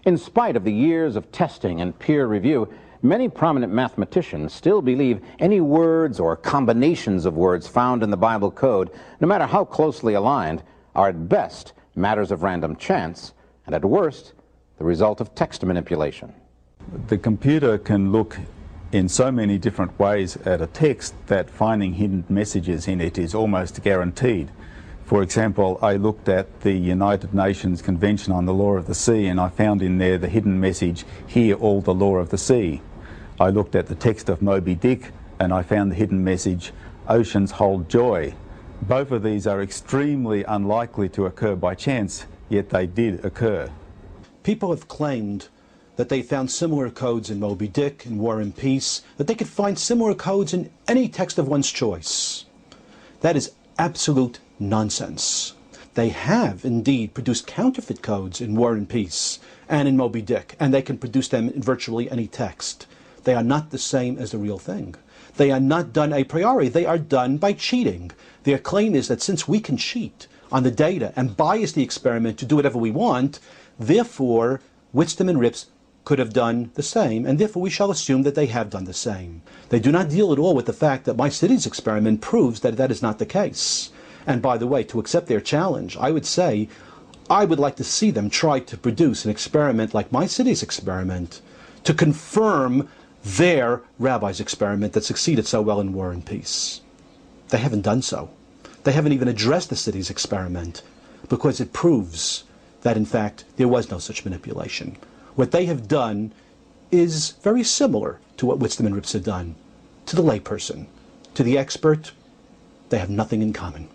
In spite of the years of testing and peer review, many prominent mathematicians still believe any words or combinations of words found in the Bible code, no matter how closely aligned, are at best matters of random chance, and at worst, the result of text manipulation. The computer can look in so many different ways at a text that finding hidden messages in it is almost guaranteed. For example, I looked at the United Nations Convention on the Law of the Sea, and I found in there the hidden message, "Hear all the law of the sea." I looked at the text of Moby Dick, and I found the hidden message, "Oceans hold joy." Both of these are extremely unlikely to occur by chance, yet they did occur. People have claimed that they found similar codes in Moby Dick and War and Peace, that they could find similar codes in any text of one's choice. That is absolute nonsense. They have indeed produced counterfeit codes in War and Peace and in Moby Dick, and they can produce them in virtually any text. They are not the same as the real thing. They are not done a priori. They are done by cheating. Their claim is that since we can cheat on the data and bias the experiment to do whatever we want, therefore Whitstone and Rips could have done the same, and therefore we shall assume that they have done the same. They do not deal at all with the fact that my city's experiment proves that that is not the case. And by the way, to accept their challenge, I would say I would like to see them try to produce an experiment like my city's experiment to confirm their rabbi's experiment that succeeded so well in War and Peace. They haven't done so. They haven't even addressed the city's experiment because it proves that in fact there was no such manipulation. What they have done is very similar to what Whitstone and Rips have done. To the layperson, to the expert, they have nothing in common.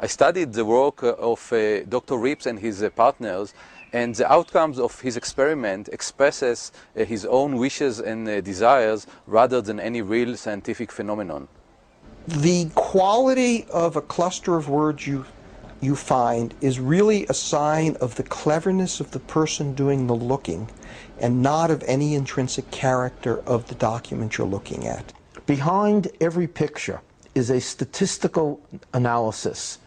I studied the work of Dr. Rips and his partners, and the outcomes of his experiment expresses his own wishes and desires rather than any real scientific phenomenon. The quality of a cluster of words you find is really a sign of the cleverness of the person doing the looking and not of any intrinsic character of the document you're looking at. Behind every picture is a statistical analysis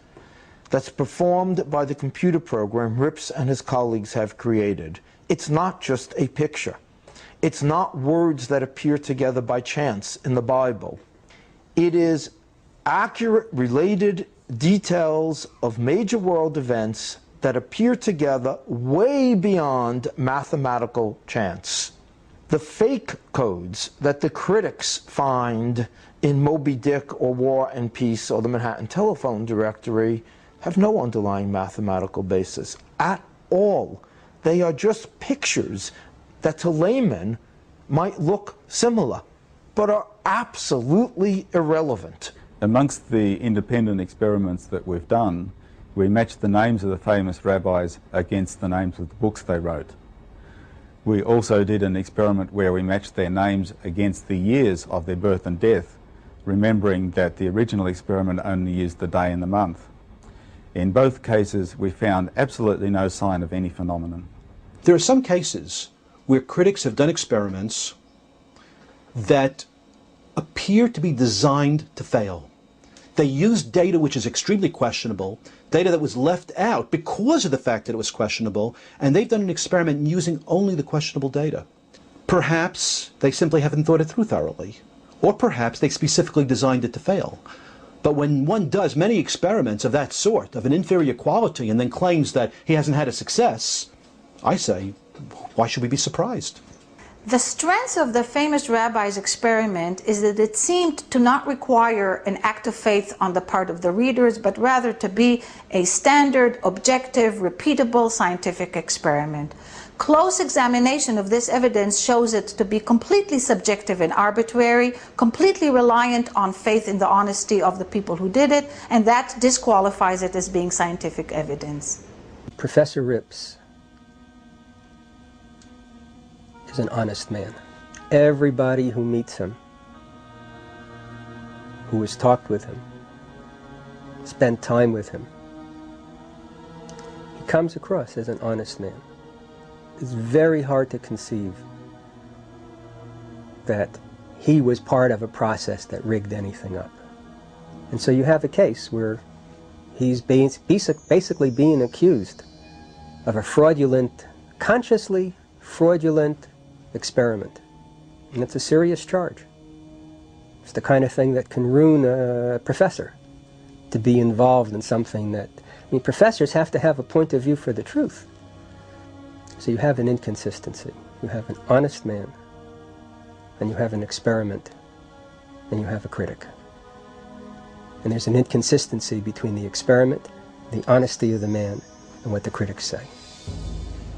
that's performed by the computer program Rips and his colleagues have created. It's not just a picture. It's not words that appear together by chance in the Bible. It is accurate, related details of major world events that appear together way beyond mathematical chance. The fake codes that the critics find in Moby Dick or War and Peace or the Manhattan Telephone Directory have no underlying mathematical basis at all. They are just pictures that to laymen might look similar, but are absolutely irrelevant. Amongst the independent experiments that we've done, we matched the names of the famous rabbis against the names of the books they wrote. We also did an experiment where we matched their names against the years of their birth and death, remembering that the original experiment only used the day and the month. In both cases, we found absolutely no sign of any phenomenon. There are some cases where critics have done experiments that appear to be designed to fail. They used data which is extremely questionable, data that was left out because of the fact that it was questionable, and they've done an experiment using only the questionable data. Perhaps they simply haven't thought it through thoroughly, or perhaps they specifically designed it to fail. But when one does many experiments of that sort, of an inferior quality, and then claims that he hasn't had a success, I say, why should we be surprised? The strength of the famous rabbi's experiment is that it seemed to not require an act of faith on the part of the readers, but rather to be a standard, objective, repeatable scientific experiment. Close examination of this evidence shows it to be completely subjective and arbitrary, completely reliant on faith in the honesty of the people who did it, and that disqualifies it as being scientific evidence. Professor Rips is an honest man. Everybody who meets him, who has talked with him, spent time with him, he comes across as an honest man. It's very hard to conceive that he was part of a process that rigged anything up. And so you have a case where he's basically being accused of a fraudulent, consciously fraudulent experiment. And it's a serious charge. It's the kind of thing that can ruin a professor, to be involved in something that, I mean, professors have to have a point of view for the truth. So you have an inconsistency. You have an honest man, and you have an experiment, and you have a critic. And there's an inconsistency between the experiment, the honesty of the man, and what the critics say.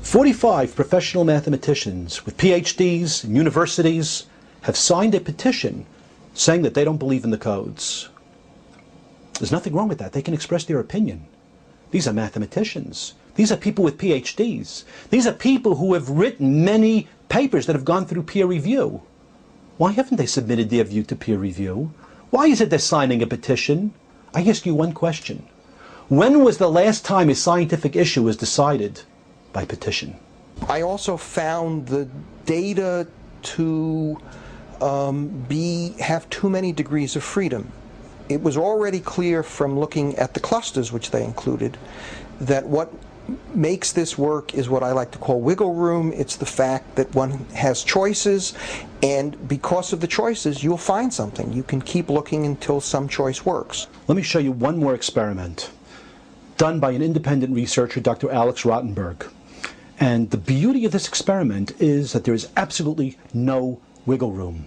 45 professional mathematicians with PhDs in universities have signed a petition saying that they don't believe in the codes. There's nothing wrong with that. They can express their opinion. These are mathematicians. These are people with PhDs. These are people who have written many papers that have gone through peer review. Why haven't they submitted their view to peer review? Why is it they're signing a petition? I ask you one question. When was the last time a scientific issue was decided by petition? I also found the data to have too many degrees of freedom. It was already clear from looking at the clusters which they included that what makes this work is what I like to call wiggle room. It's the fact that one has choices, and because of the choices you'll find something. You can keep looking until some choice works. Let me show you one more experiment done by an independent researcher, Dr. Alex Rottenberg. And the beauty of this experiment is that there is absolutely no wiggle room.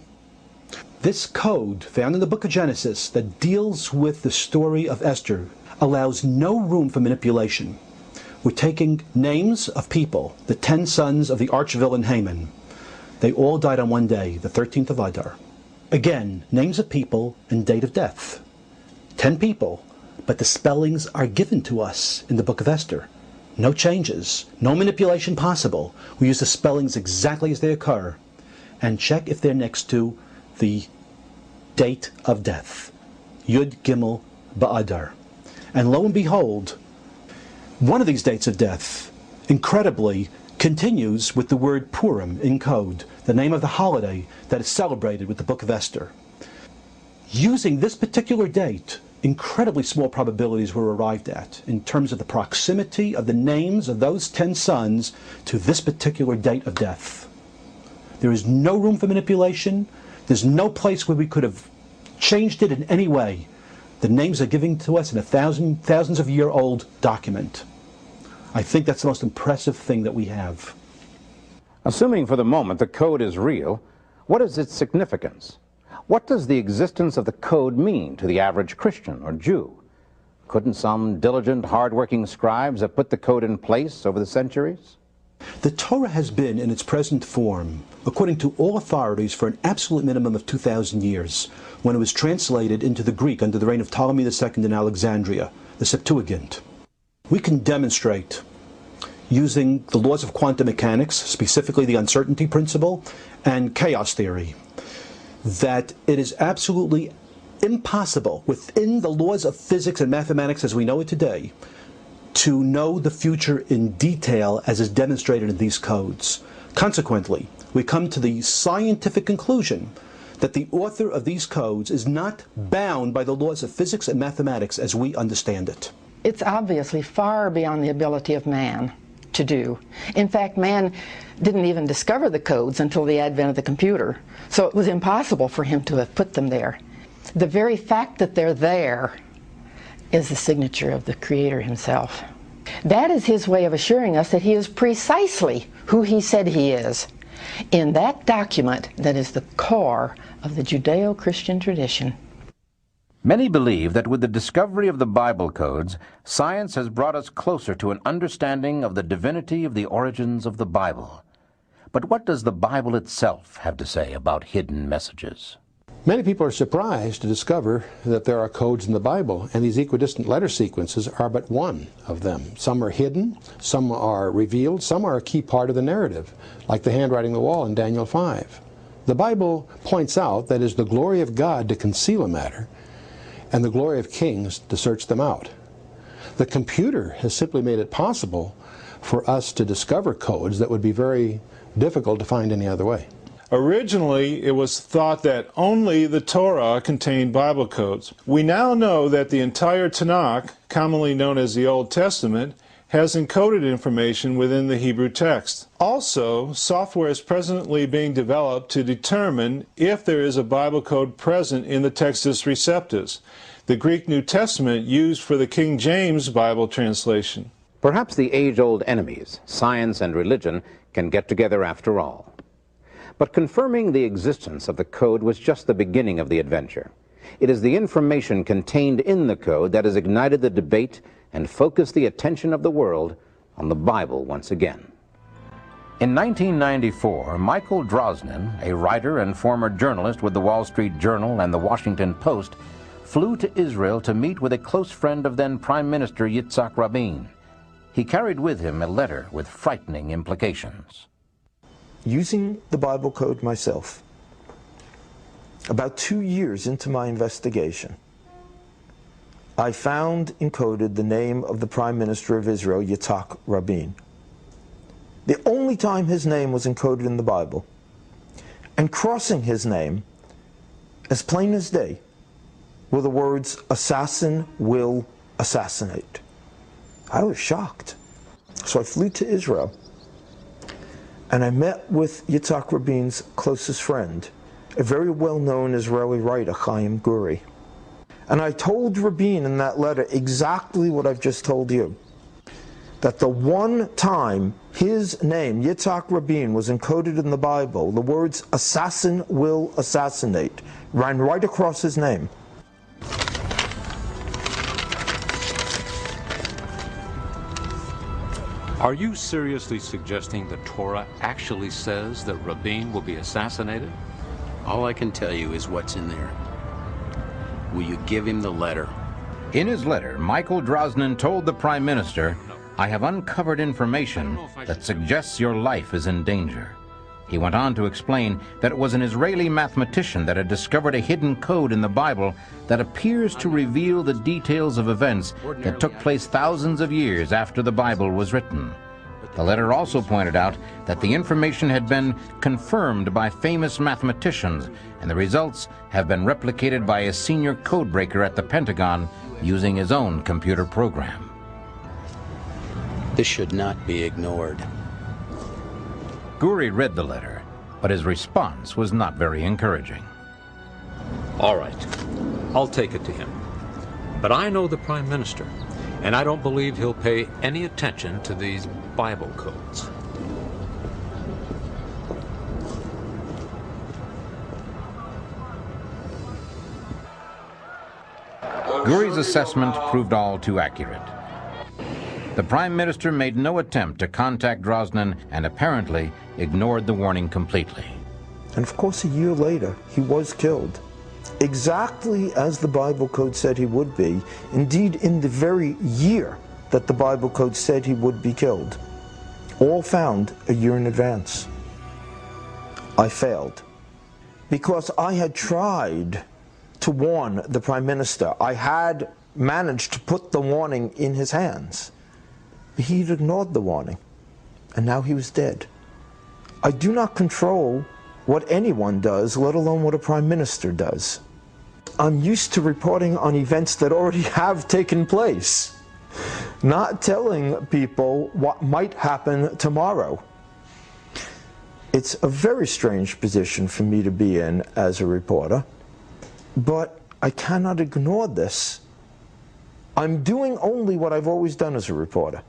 This code found in the book of Genesis that deals with the story of Esther allows no room for manipulation. We're taking names of people, the 10 sons of the arch-villain Haman. They all died on one day, the 13th of Adar. Again, names of people and date of death. 10 people, but the spellings are given to us in the book of Esther. No changes, no manipulation possible. We use the spellings exactly as they occur and check if they're next to the date of death. Yud Gimel Ba'adar. And lo and behold, one of these dates of death, incredibly, continues with the word Purim in code, the name of the holiday that is celebrated with the book of Esther. Using this particular date, incredibly small probabilities were arrived at in terms of the proximity of the names of those 10 sons to this particular date of death. There is no room for manipulation. There's no place where we could have changed it in any way. The names are given to us in a thousands of year old document. I think that's the most impressive thing that we have. Assuming for the moment the code is real, what is its significance? What does the existence of the code mean to the average Christian or Jew? Couldn't some diligent, hard-working scribes have put the code in place over the centuries? The Torah has been in its present form, according to all authorities, for an absolute minimum of 2,000 years, when it was translated into the Greek under the reign of Ptolemy II in Alexandria, the Septuagint. We can demonstrate, using the laws of quantum mechanics, specifically the uncertainty principle and chaos theory, that it is absolutely impossible within the laws of physics and mathematics as we know it today to know the future in detail as is demonstrated in these codes. Consequently, we come to the scientific conclusion that the author of these codes is not bound by the laws of physics and mathematics as we understand it. It's obviously far beyond the ability of man to do. In fact, man didn't even discover the codes until the advent of the computer, so it was impossible for him to have put them there. The very fact that they're there is the signature of the Creator himself. That is his way of assuring us that he is precisely who he said he is in that document that is the core of the Judeo-Christian tradition. Many believe that with the discovery of the Bible codes, science has brought us closer to an understanding of the divinity of the origins of the Bible. But what does the Bible itself have to say about hidden messages? Many people are surprised to discover that there are codes in the Bible, and these equidistant letter sequences are but one of them. Some are hidden, some are revealed, some are a key part of the narrative, like the handwriting on the wall in Daniel 5. The Bible points out that it is the glory of God to conceal a matter, and the glory of kings to search them out. The computer has simply made it possible for us to discover codes that would be very difficult to find any other way. Originally, it was thought that only the Torah contained Bible codes. We now know that the entire Tanakh, commonly known as the Old Testament, has encoded information within the Hebrew text. Also, software is presently being developed to determine if there is a Bible code present in the Textus Receptus, the Greek New Testament used for the King James Bible translation. Perhaps the age-old enemies, science and religion, can get together after all. But confirming the existence of the code was just the beginning of the adventure. It is the information contained in the code that has ignited the debate and focused the attention of the world on the Bible once again. In 1994, Michael Drosnin, a writer and former journalist with the Wall Street Journal and the Washington Post, flew to Israel to meet with a close friend of then Prime Minister Yitzhak Rabin. He carried with him a letter with frightening implications. Using the Bible code myself, about 2 years into my investigation, I found encoded the name of the Prime Minister of Israel, Yitzhak Rabin. The only time his name was encoded in the Bible, and crossing his name, as plain as day, were the words, "Assassin will assassinate." I was shocked. So I flew to Israel, and I met with Yitzhak Rabin's closest friend, a very well-known Israeli writer, Chaim Guri. And I told Rabin in that letter exactly what I've just told you, that the one time his name, Yitzhak Rabin, was encoded in the Bible, the words "assassin will assassinate" ran right across his name. Are you seriously suggesting the Torah actually says that Rabin will be assassinated? All I can tell you is what's in there. Will you give him the letter? In his letter, Michael Drosnin told the Prime Minister, "I have uncovered information that suggests your life is in danger." He went on to explain that it was an Israeli mathematician that had discovered a hidden code in the Bible that appears to reveal the details of events that took place thousands of years after the Bible was written. The letter also pointed out that the information had been confirmed by famous mathematicians, and the results have been replicated by a senior codebreaker at the Pentagon using his own computer program. This should not be ignored. Guri read the letter, but his response was not very encouraging. All right, I'll take it to him. But I know the Prime Minister, and I don't believe he'll pay any attention to these Bible codes. Guri's assessment proved all too accurate. The Prime Minister made no attempt to contact Drosnin and apparently ignored the warning completely. And of course, a year later, he was killed, exactly as the Bible code said he would be, indeed in the very year that the Bible code said he would be killed, all found a year in advance. I failed, because I had tried to warn the Prime Minister. I had managed to put the warning in his hands. He'd ignored the warning, and now he was dead. I do not control what anyone does, let alone what a prime minister does. I'm used to reporting on events that already have taken place, not telling people what might happen tomorrow. It's a very strange position for me to be in as a reporter, but I cannot ignore this. I'm doing only what I've always done as a reporter.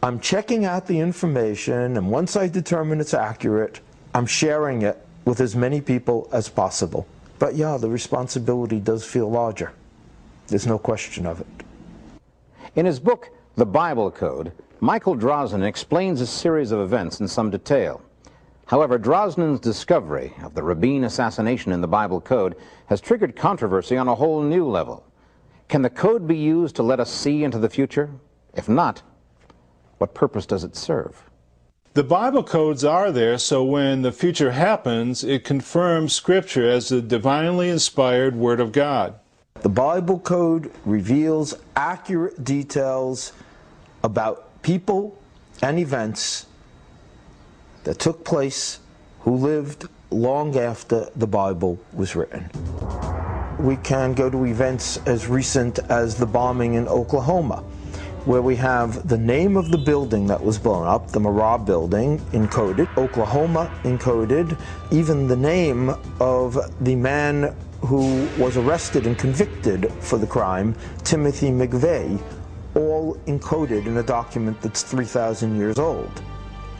I'm checking out the information, and once I determine it's accurate, I'm sharing it with as many people as possible. But yeah, the responsibility does feel larger. There's no question of it. In his book, The Bible Code, Michael Drosnin explains a series of events in some detail. However, Drosnin's discovery of the Rabin assassination in the Bible Code has triggered controversy on a whole new level. Can the code be used to let us see into the future? If not, what purpose does it serve? The Bible codes are there so when the future happens, it confirms Scripture as the divinely inspired Word of God. The Bible Code reveals accurate details about people and events that took place who lived long after the Bible was written. We can go to events as recent as the bombing in Oklahoma, where we have the name of the building that was blown up, the Marab building, encoded, Oklahoma encoded, even the name of the man who was arrested and convicted for the crime, Timothy McVeigh, all encoded in a document that's 3,000 years old.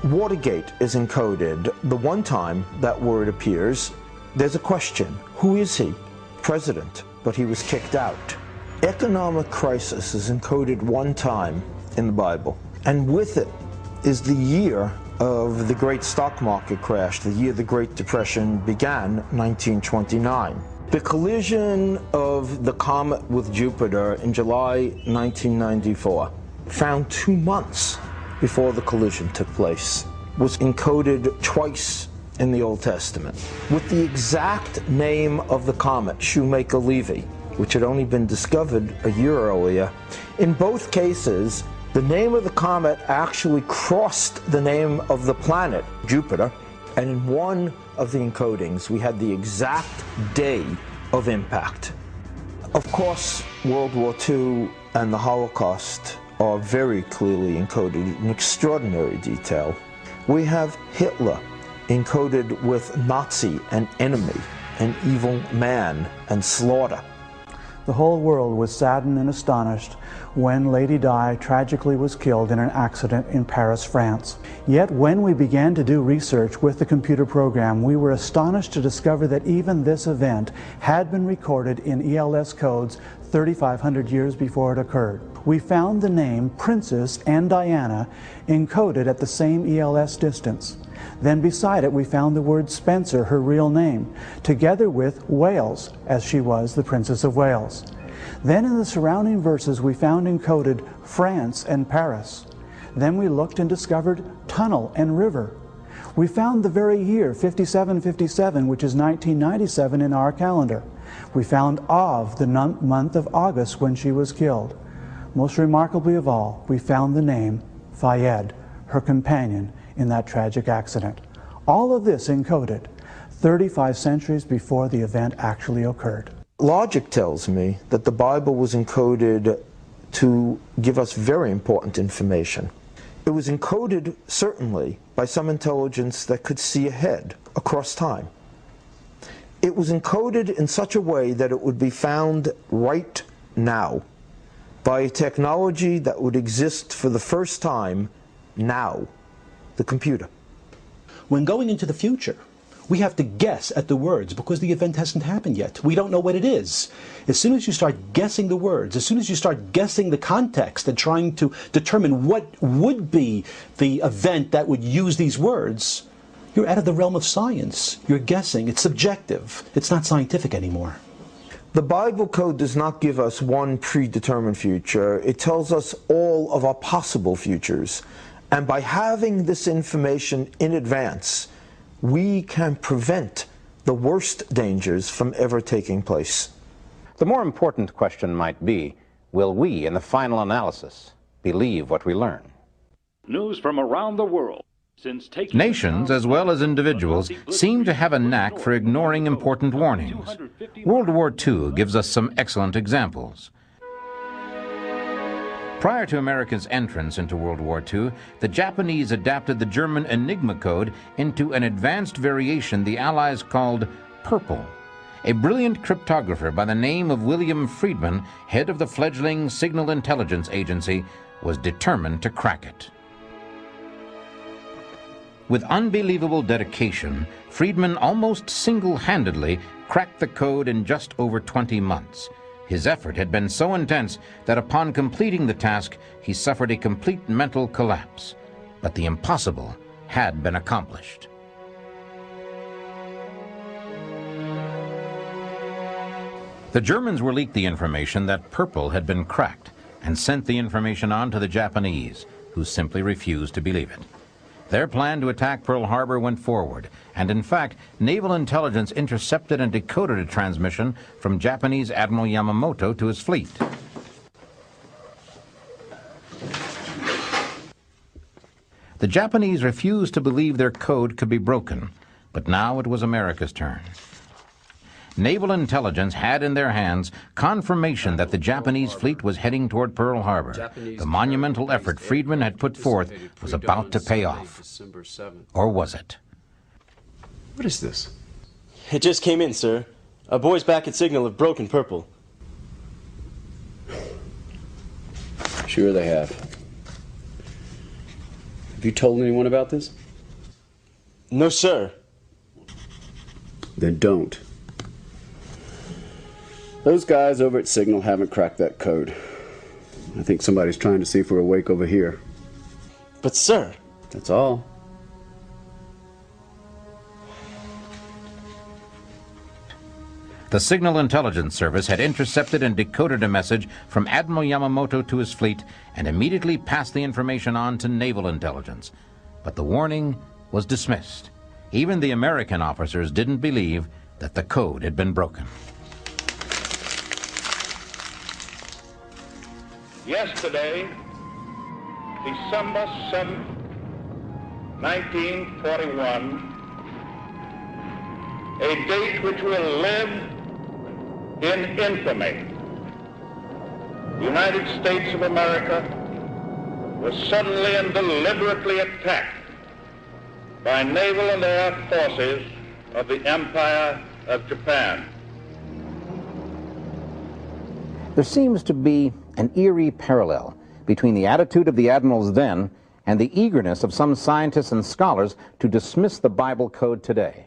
Watergate is encoded. The one time that word appears, there's a question. Who is he? President, but he was kicked out. Economic crisis is encoded one time in the Bible, and with it is the year of the great stock market crash, the year the Great Depression began, 1929. The collision of the comet with Jupiter in July 1994, found 2 months before the collision took place, was encoded twice in the Old Testament, with the exact name of the comet, Shoemaker-Levy, which had only been discovered a year earlier. In both cases, the name of the comet actually crossed the name of the planet, Jupiter, and in one of the encodings, we had the exact day of impact. Of course, World War II and the Holocaust are very clearly encoded in extraordinary detail. We have Hitler encoded with Nazi and enemy, and evil man and slaughter. The whole world was saddened and astonished when Lady Di tragically was killed in an accident in Paris, France. Yet when we began to do research with the computer program, we were astonished to discover that even this event had been recorded in ELS codes 3,500 years before it occurred. We found the name Princess and Diana encoded at the same ELS distance. Then beside it we found the word Spencer, her real name, together with Wales, as she was the Princess of Wales. Then in the surrounding verses we found encoded France and Paris. Then we looked and discovered tunnel and river. We found the very year 5757, which is 1997 in our calendar. We found Av, the month of August when she was killed. Most remarkably of all, we found the name Fayed, her companion in that tragic accident. All of this encoded 35 centuries before the event actually occurred. Logic tells me that the Bible was encoded to give us very important information. It was encoded, certainly, by some intelligence that could see ahead, across time. It was encoded in such a way that it would be found right now by a technology that would exist for the first time now, the computer. When going into the future, we have to guess at the words because the event hasn't happened yet. We don't know what it is. As soon as you start guessing the words, as soon as you start guessing the context and trying to determine what would be the event that would use these words, you're out of the realm of science. You're guessing. It's subjective. It's not scientific anymore. The Bible code does not give us one predetermined future. It tells us all of our possible futures. And by having this information in advance, we can prevent the worst dangers from ever taking place. The more important question might be, will we, in the final analysis, believe what we learn? News from around the world. Nations, as well as individuals, seem to have a knack for ignoring important warnings. World War II gives us some excellent examples. Prior to America's entrance into World War II, the Japanese adapted the German Enigma code into an advanced variation the Allies called Purple. A brilliant cryptographer by the name of William Friedman, head of the fledgling Signal Intelligence Agency, was determined to crack it. With unbelievable dedication, Friedman almost single-handedly cracked the code in just over 20 months. His effort had been so intense that upon completing the task, he suffered a complete mental collapse. But the impossible had been accomplished. The Germans were leaked the information that Purple had been cracked and sent the information on to the Japanese, who simply refused to believe it. Their plan to attack Pearl Harbor went forward, and in fact, naval intelligence intercepted and decoded a transmission from Japanese Admiral Yamamoto to his fleet. The Japanese refused to believe their code could be broken, but now it was America's turn. Naval intelligence had in their hands confirmation that the Japanese fleet was heading toward Pearl Harbor. The monumental effort Friedman had put forth was about to pay off. Or was it? What is this? It just came in, sir. Our boys back at Signal have broken Purple. Sure they have. Have you told anyone about this? No, sir. Then don't. Those guys over at Signal haven't cracked that code. I think somebody's trying to see if we're awake over here. But, sir... That's all. The Signal Intelligence Service had intercepted and decoded a message from Admiral Yamamoto to his fleet and immediately passed the information on to naval intelligence. But the warning was dismissed. Even the American officers didn't believe that the code had been broken. Yesterday, December 7th, 1941, a date which will live in infamy. The United States of America was suddenly and deliberately attacked by naval and air forces of the Empire of Japan. There seems to be an eerie parallel between the attitude of the admirals then and the eagerness of some scientists and scholars to dismiss the Bible code today.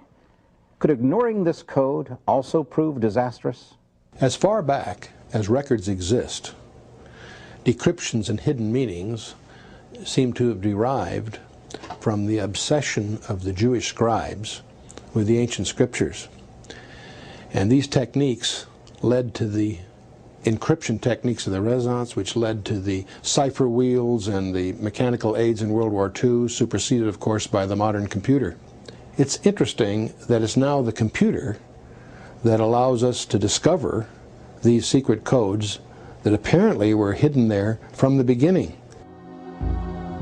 Could ignoring this code also prove disastrous? As far back as records exist, decryptions and hidden meanings seem to have derived from the obsession of the Jewish scribes with the ancient scriptures. And these techniques led to the encryption techniques of the Renaissance, which led to the cipher wheels and the mechanical aids in World War II, superseded, of course, by the modern computer. It's interesting that it's now the computer that allows us to discover these secret codes that apparently were hidden there from the beginning.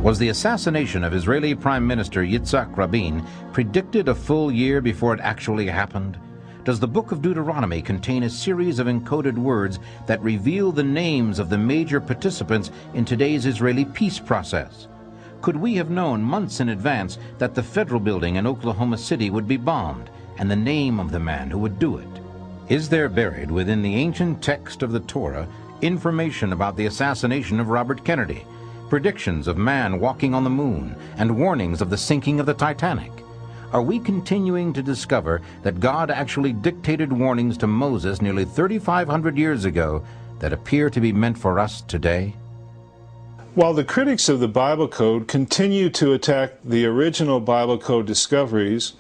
Was the assassination of Israeli Prime Minister Yitzhak Rabin predicted a full year before it actually happened? Does the book of Deuteronomy contain a series of encoded words that reveal the names of the major participants in today's Israeli peace process? Could we have known months in advance that the federal building in Oklahoma City would be bombed and the name of the man who would do it? Is there buried within the ancient text of the Torah information about the assassination of Robert Kennedy, predictions of man walking on the moon, and warnings of the sinking of the Titanic? Are we continuing to discover that God actually dictated warnings to Moses nearly 3,500 years ago that appear to be meant for us today? While the critics of the Bible Code continue to attack the original Bible Code discoveries,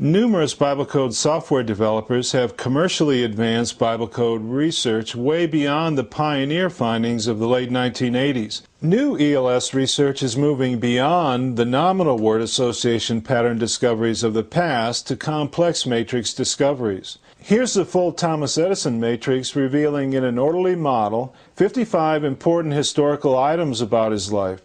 numerous Bible Code software developers have commercially advanced Bible Code research way beyond the pioneer findings of the late 1980s. New ELS research is moving beyond the nominal word association pattern discoveries of the past to complex matrix discoveries. Here's the full Thomas Edison matrix revealing in an orderly model 55 important historical items about his life.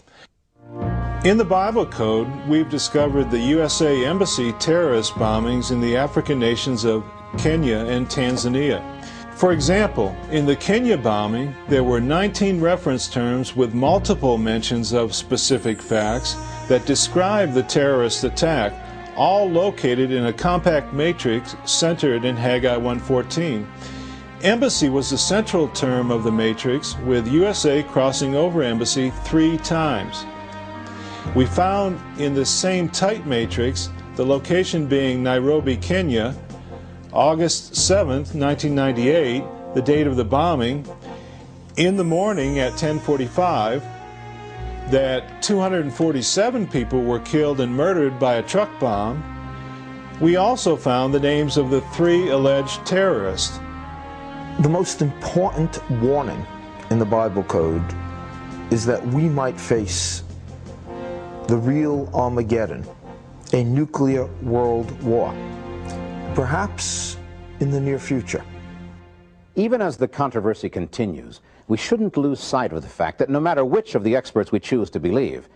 In the Bible Code, we've discovered the USA Embassy terrorist bombings in the African nations of Kenya and Tanzania. For example, in the Kenya bombing, there were 19 reference terms with multiple mentions of specific facts that describe the terrorist attack, all located in a compact matrix centered in Haggai 1:14. Embassy was the central term of the matrix, with USA crossing over embassy 3 times. We found in the same tight matrix, the location being Nairobi, Kenya, August 7th, 1998, the date of the bombing, in the morning at 10:45, that 247 people were killed and murdered by a truck bomb. We also found the names of the 3 alleged terrorists. The most important warning in the Bible Code is that we might face the real Armageddon, a nuclear world war, perhaps in the near future. Even as the controversy continues, we shouldn't lose sight of the fact that no matter which of the experts we choose to believe,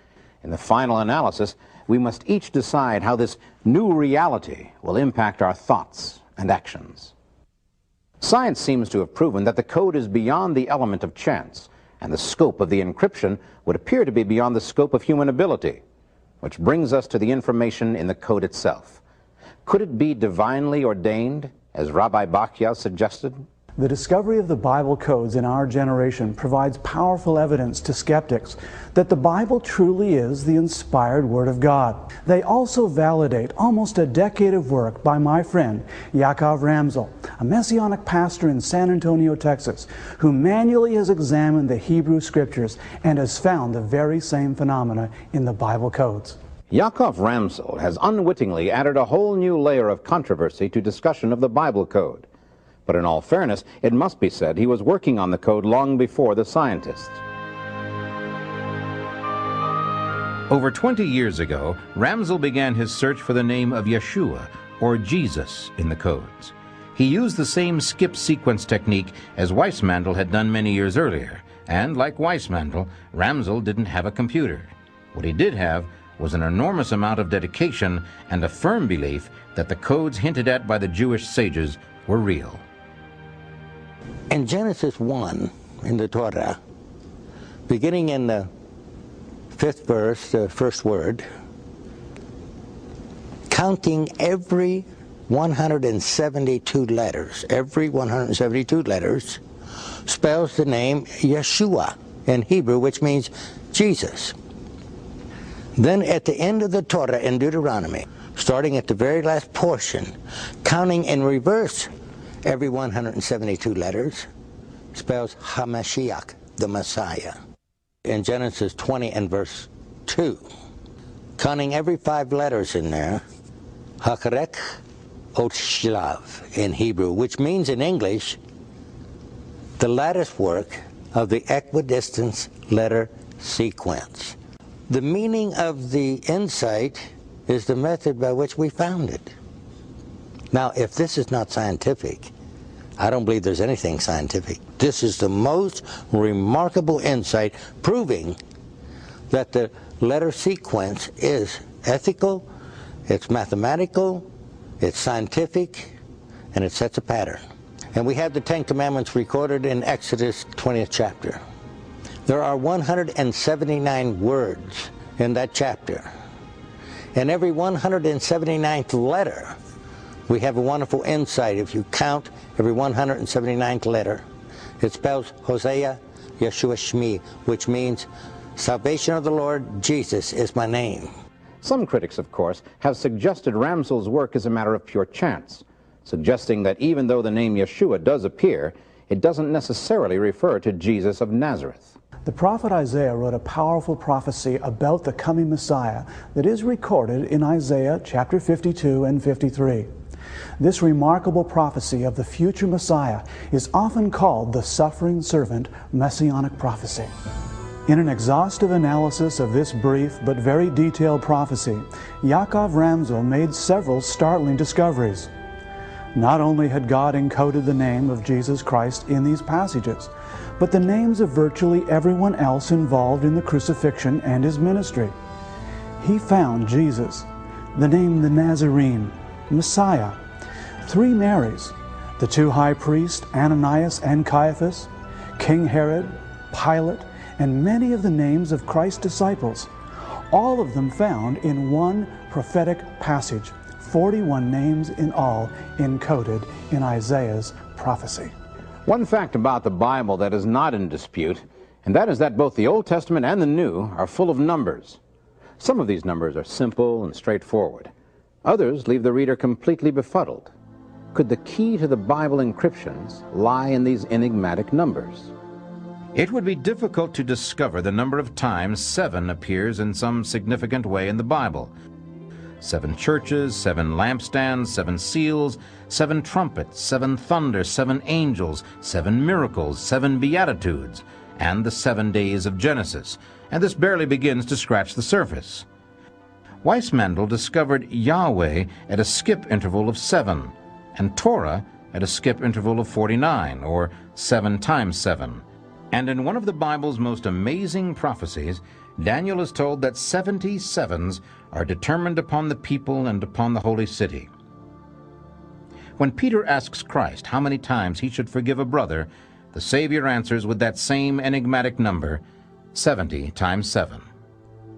in the final analysis, we must each decide how this new reality will impact our thoughts and actions. Science seems to have proven that the code is beyond the element of chance, and the scope of the encryption would appear to be beyond the scope of human ability, which brings us to the information in the code itself. Could it be divinely ordained, as Rabbi Bachya suggested? The discovery of the Bible codes in our generation provides powerful evidence to skeptics that the Bible truly is the inspired Word of God. They also validate almost a decade of work by my friend Yaakov Ramsel, a Messianic pastor in San Antonio, Texas, who manually has examined the Hebrew Scriptures and has found the very same phenomena in the Bible codes. Yaakov Ramsel has unwittingly added a whole new layer of controversy to discussion of the Bible code. But in all fairness, it must be said he was working on the code long before the scientists. Over 20 years ago, Ramsel began his search for the name of Yeshua, or Jesus, in the codes. He used the same skip sequence technique as Weissmandl had done many years earlier, and like Weissmandl, Ramsel didn't have a computer. What he did have was an enormous amount of dedication and a firm belief that the codes hinted at by the Jewish sages were real. In Genesis 1, in the Torah, beginning in the 5th verse, the first word, counting every 172 letters, spells the name Yeshua in Hebrew, which means Jesus. Then at the end of the Torah in Deuteronomy, starting at the very last portion, counting in reverse every 172 letters, spells HaMashiach, the Messiah. In Genesis 20 and verse 2, counting every 5 letters in there, Hakarek Ot Shlav in Hebrew, which means in English, the lattice work of the equidistant letter sequence. The meaning of the insight is the method by which we found it. Now, if this is not scientific, I don't believe there's anything scientific. This is the most remarkable insight proving that the letter sequence is ethical, it's mathematical, it's scientific, and it sets a pattern. And we have the 10 Commandments recorded in Exodus 20th chapter. There are 179 words in that chapter. And every 179th letter, we have a wonderful insight. If you count every 179th letter, it spells Hosea Yeshua Shmi, which means salvation of the Lord Jesus is my name. Some critics, of course, have suggested Ramsel's work is a matter of pure chance, suggesting that even though the name Yeshua does appear, it doesn't necessarily refer to Jesus of Nazareth. The prophet Isaiah wrote a powerful prophecy about the coming Messiah that is recorded in Isaiah chapter 52 and 53. This remarkable prophecy of the future Messiah is often called the suffering servant messianic prophecy. In an exhaustive analysis of this brief but very detailed prophecy, Yaakov Ramsel made several startling discoveries. Not only had God encoded the name of Jesus Christ in these passages, but the names of virtually everyone else involved in the crucifixion and his ministry. he found Jesus, the name the Nazarene, Messiah, 3 Marys, the 2 high priests, Ananias and Caiaphas, King Herod, Pilate, and many of the names of Christ's disciples, all of them found in one prophetic passage, 41 names in all encoded in Isaiah's prophecy. One fact about the Bible that is not in dispute, and that is that both the Old Testament and the New are full of numbers. Some of these numbers are simple and straightforward. Others leave the reader completely befuddled. Could the key to the Bible encryptions lie in these enigmatic numbers? It would be difficult to discover the number of times 7 appears in some significant way in the Bible. 7 churches, 7 lampstands, 7 seals, 7 trumpets, 7 thunders, 7 angels, 7 miracles, 7 beatitudes, and the 7 days of Genesis, and this barely begins to scratch the surface. Weissmandl discovered Yahweh at a skip interval of 7, and Torah at a skip interval of 49, or 7 times 7. And in one of the Bible's most amazing prophecies, Daniel is told that 70 sevens are determined upon the people and upon the holy city. When Peter asks Christ how many times he should forgive a brother, the Savior answers with that same enigmatic number, 70 times 7.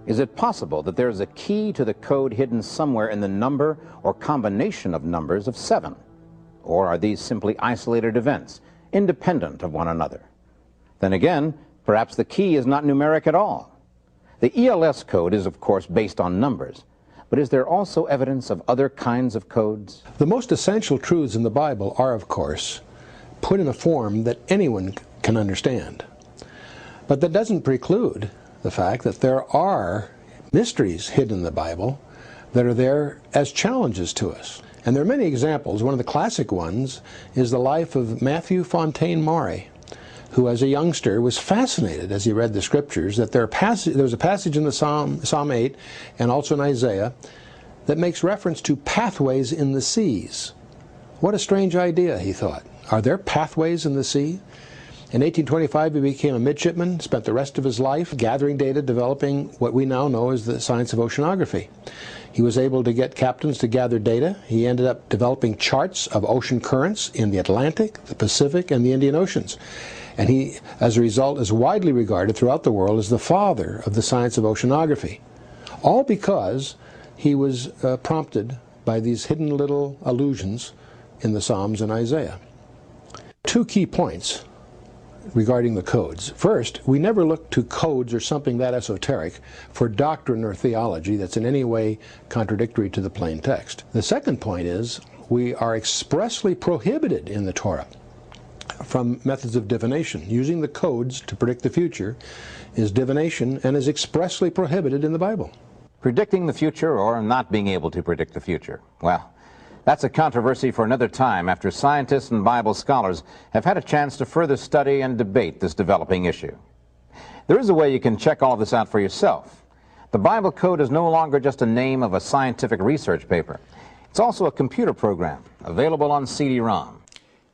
Is it possible that there is a key to the code hidden somewhere in the number or combination of numbers of 7? Or are these simply isolated events, independent of one another? Then again, perhaps the key is not numeric at all. The ELS code is, of course, based on numbers, but is there also evidence of other kinds of codes? The most essential truths in the Bible are, of course, put in a form that anyone can understand. But that doesn't preclude the fact that there are mysteries hidden in the Bible that are there as challenges to us. And there are many examples. One of the classic ones is the life of Matthew Fontaine Maury, who as a youngster was fascinated as he read the scriptures that there was a passage in the Psalm 8 and also in Isaiah that makes reference to pathways in the seas. What a strange idea, he thought. Are there pathways in the sea? In 1825 he became a midshipman, spent the rest of his life gathering data, developing what we now know as the science of oceanography. He was able to get captains to gather data. He ended up developing charts of ocean currents in the Atlantic, the Pacific, and the Indian Oceans. And he, as a result, is widely regarded throughout the world as the father of the science of oceanography. All because he was prompted by these hidden little allusions in the Psalms and Isaiah. 2 key points regarding the codes. First, we never look to codes or something that esoteric for doctrine or theology that's in any way contradictory to the plain text. The second point is we are expressly prohibited in the Torah from methods of divination. Using the codes to predict the future is divination and is expressly prohibited in the Bible. Predicting the future or not being able to predict the future? Well, that's a controversy for another time after scientists and Bible scholars have had a chance to further study and debate this developing issue. There is a way you can check all of this out for yourself. The Bible code is no longer just a name of a scientific research paper. It's also a computer program available on CD-ROM.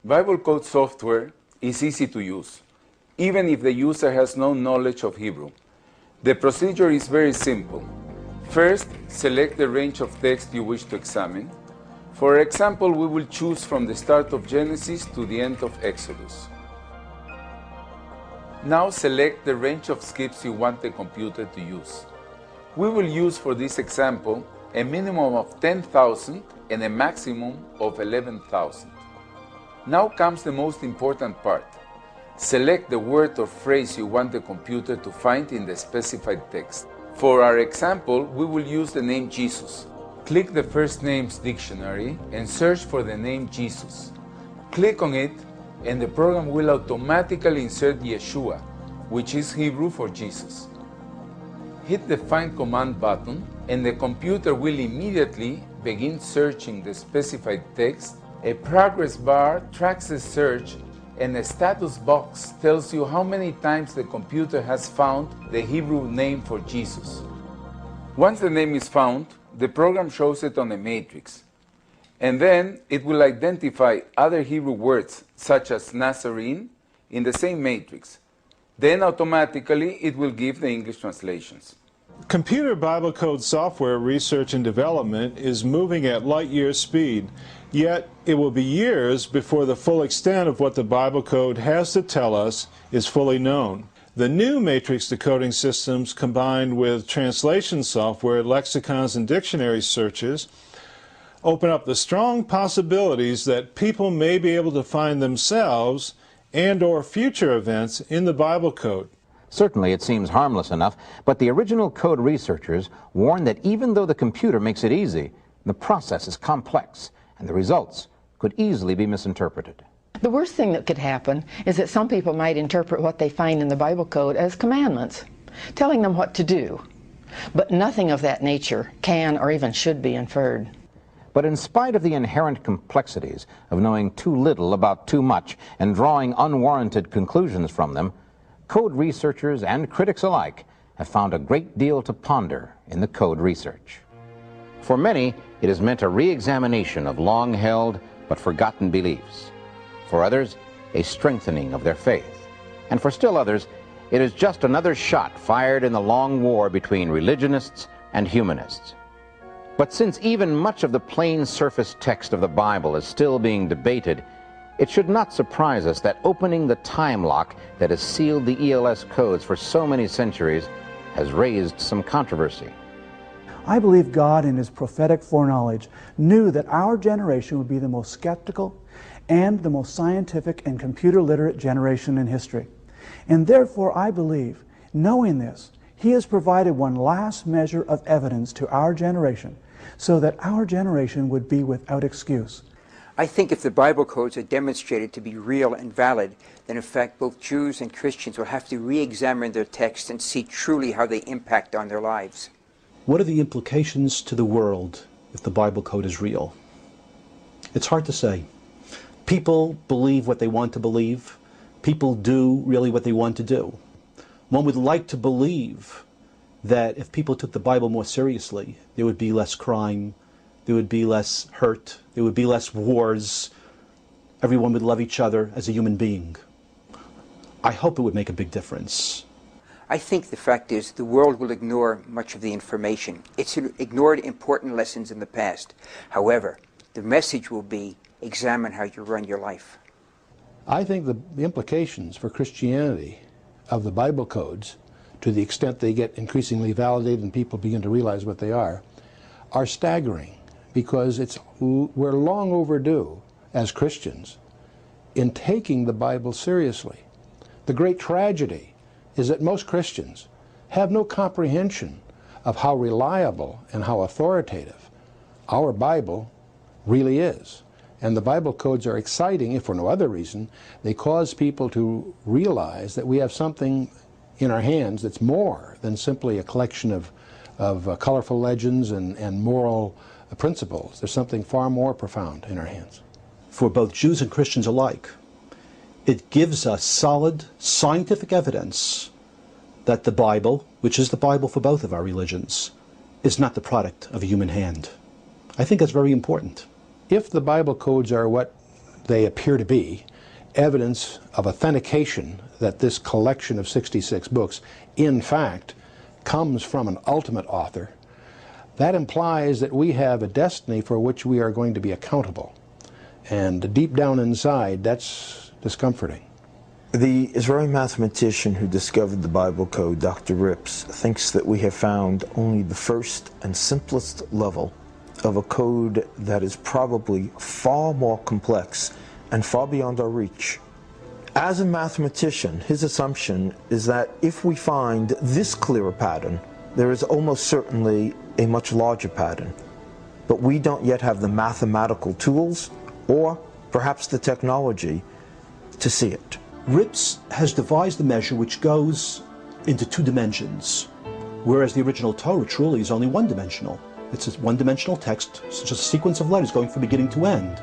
Bible code software is easy to use, even if the user has no knowledge of Hebrew. The procedure is very simple. First, select the range of text you wish to examine. For example, we will choose from the start of Genesis to the end of Exodus. Now select the range of skips you want the computer to use. We will use for this example a minimum of 10,000 and a maximum of 11,000. Now comes the most important part. Select the word or phrase you want the computer to find in the specified text. For our example, we will use the name Jesus. Click the First Names dictionary and search for the name Jesus. Click on it and the program will automatically insert Yeshua, which is Hebrew for Jesus. Hit the Find Command button and the computer will immediately begin searching the specified text. A progress bar tracks the search and a status box tells you how many times the computer has found the Hebrew name for Jesus. Once the name is found, the program shows it on a matrix. And then it will identify other Hebrew words, such as Nazarene, in the same matrix. Then automatically it will give the English translations. Computer Bible code software research and development is moving at light-year speed, yet it will be years before the full extent of what the Bible code has to tell us is fully known. The new matrix decoding systems, combined with translation software, lexicons, and dictionary searches, open up the strong possibilities that people may be able to find themselves and/or future events in the Bible code. Certainly it seems harmless enough, but the original code researchers warn that even though the computer makes it easy, the process is complex, and the results could easily be misinterpreted. The worst thing that could happen is that some people might interpret what they find in the Bible code as commandments, telling them what to do. But nothing of that nature can or even should be inferred. But in spite of the inherent complexities of knowing too little about too much and drawing unwarranted conclusions from them, code researchers and critics alike have found a great deal to ponder in the code research. For many, it has meant a re-examination of long-held but forgotten beliefs. For others, a strengthening of their faith. And for still others, it is just another shot fired in the long war between religionists and humanists. But since even much of the plain surface text of the Bible is still being debated, it should not surprise us that opening the time lock that has sealed the ELS codes for so many centuries has raised some controversy. I believe God, in His prophetic foreknowledge, knew that our generation would be the most skeptical and the most scientific and computer literate generation in history. And therefore, I believe, knowing this, He has provided one last measure of evidence to our generation so that our generation would be without excuse. I think if the Bible codes are demonstrated to be real and valid, then in fact both Jews and Christians will have to re-examine their texts and see truly how they impact on their lives. What are the implications to the world if the Bible code is real? It's hard to say. People believe what they want to believe. People do really what they want to do. One would like to believe that if people took the Bible more seriously, there would be less crime, there would be less hurt, there would be less wars. Everyone would love each other as a human being. I hope it would make a big difference. I think the fact is the world will ignore much of the information. It's ignored important lessons in the past. However, the message will be examine how you run your life. I think the implications for Christianity of the Bible codes, to the extent they get increasingly validated and people begin to realize what they are staggering, because we're long overdue as Christians in taking the Bible seriously. The great tragedy is that most Christians have no comprehension of how reliable and how authoritative our Bible really is. And the Bible codes are exciting, if for no other reason. They cause people to realize that we have something in our hands that's more than simply a collection of colorful legends and moral principles. There's something far more profound in our hands. For both Jews and Christians alike, it gives us solid scientific evidence that the Bible, which is the Bible for both of our religions, is not the product of a human hand. I think that's very important. If the Bible codes are what they appear to be, evidence of authentication that this collection of 66 books, in fact, comes from an ultimate author, that implies that we have a destiny for which we are going to be accountable. And deep down inside, that's discomforting. The Israeli mathematician who discovered the Bible code, Dr. Rips, thinks that we have found only the first and simplest level of a code that is probably far more complex and far beyond our reach. As a mathematician, his assumption is that if we find this clearer pattern, there is almost certainly a much larger pattern. But we don't yet have the mathematical tools or perhaps the technology to see it. Rips has devised a measure which goes into 2 dimensions, whereas the original Torah truly is only one-dimensional. It's a one-dimensional text, it's just a sequence of letters going from beginning to end.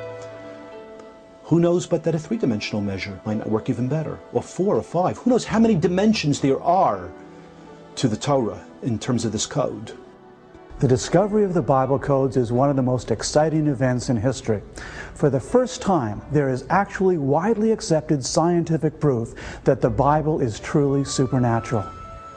Who knows but that a 3-dimensional measure might not work even better, or 4 or 5. Who knows how many dimensions there are to the Torah in terms of this code. The discovery of the Bible codes is one of the most exciting events in history. For the first time, there is actually widely accepted scientific proof that the Bible is truly supernatural.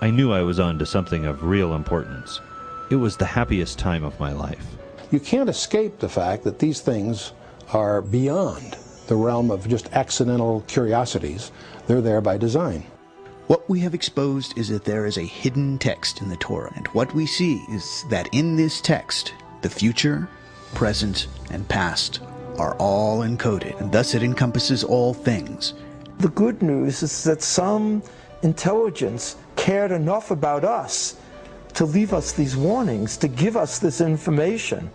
I knew I was on to something of real importance. It was the happiest time of my life. You can't escape the fact that these things are beyond the realm of just accidental curiosities. They're there by design. What we have exposed is that there is a hidden text in the Torah, and what we see is that in this text, the future, present, and past are all encoded, and thus it encompasses all things. The good news is that some intelligence cared enough about us to leave us these warnings, to give us this information.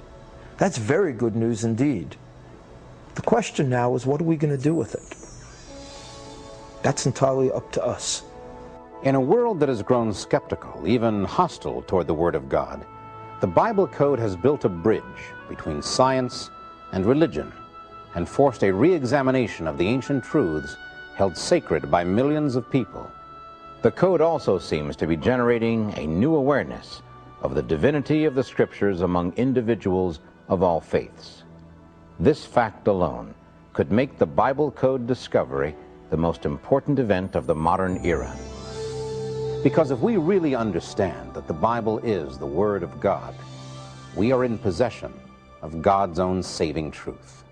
That's very good news indeed. The question now is, what are we going to do with it? That's entirely up to us. In a world that has grown skeptical, even hostile toward the Word of God, the Bible Code has built a bridge between science and religion and forced a re-examination of the ancient truths held sacred by millions of people. The Code also seems to be generating a new awareness of the divinity of the Scriptures among individuals of all faiths. This fact alone could make the Bible Code discovery the most important event of the modern era. Because if we really understand that the Bible is the Word of God, we are in possession of God's own saving truth.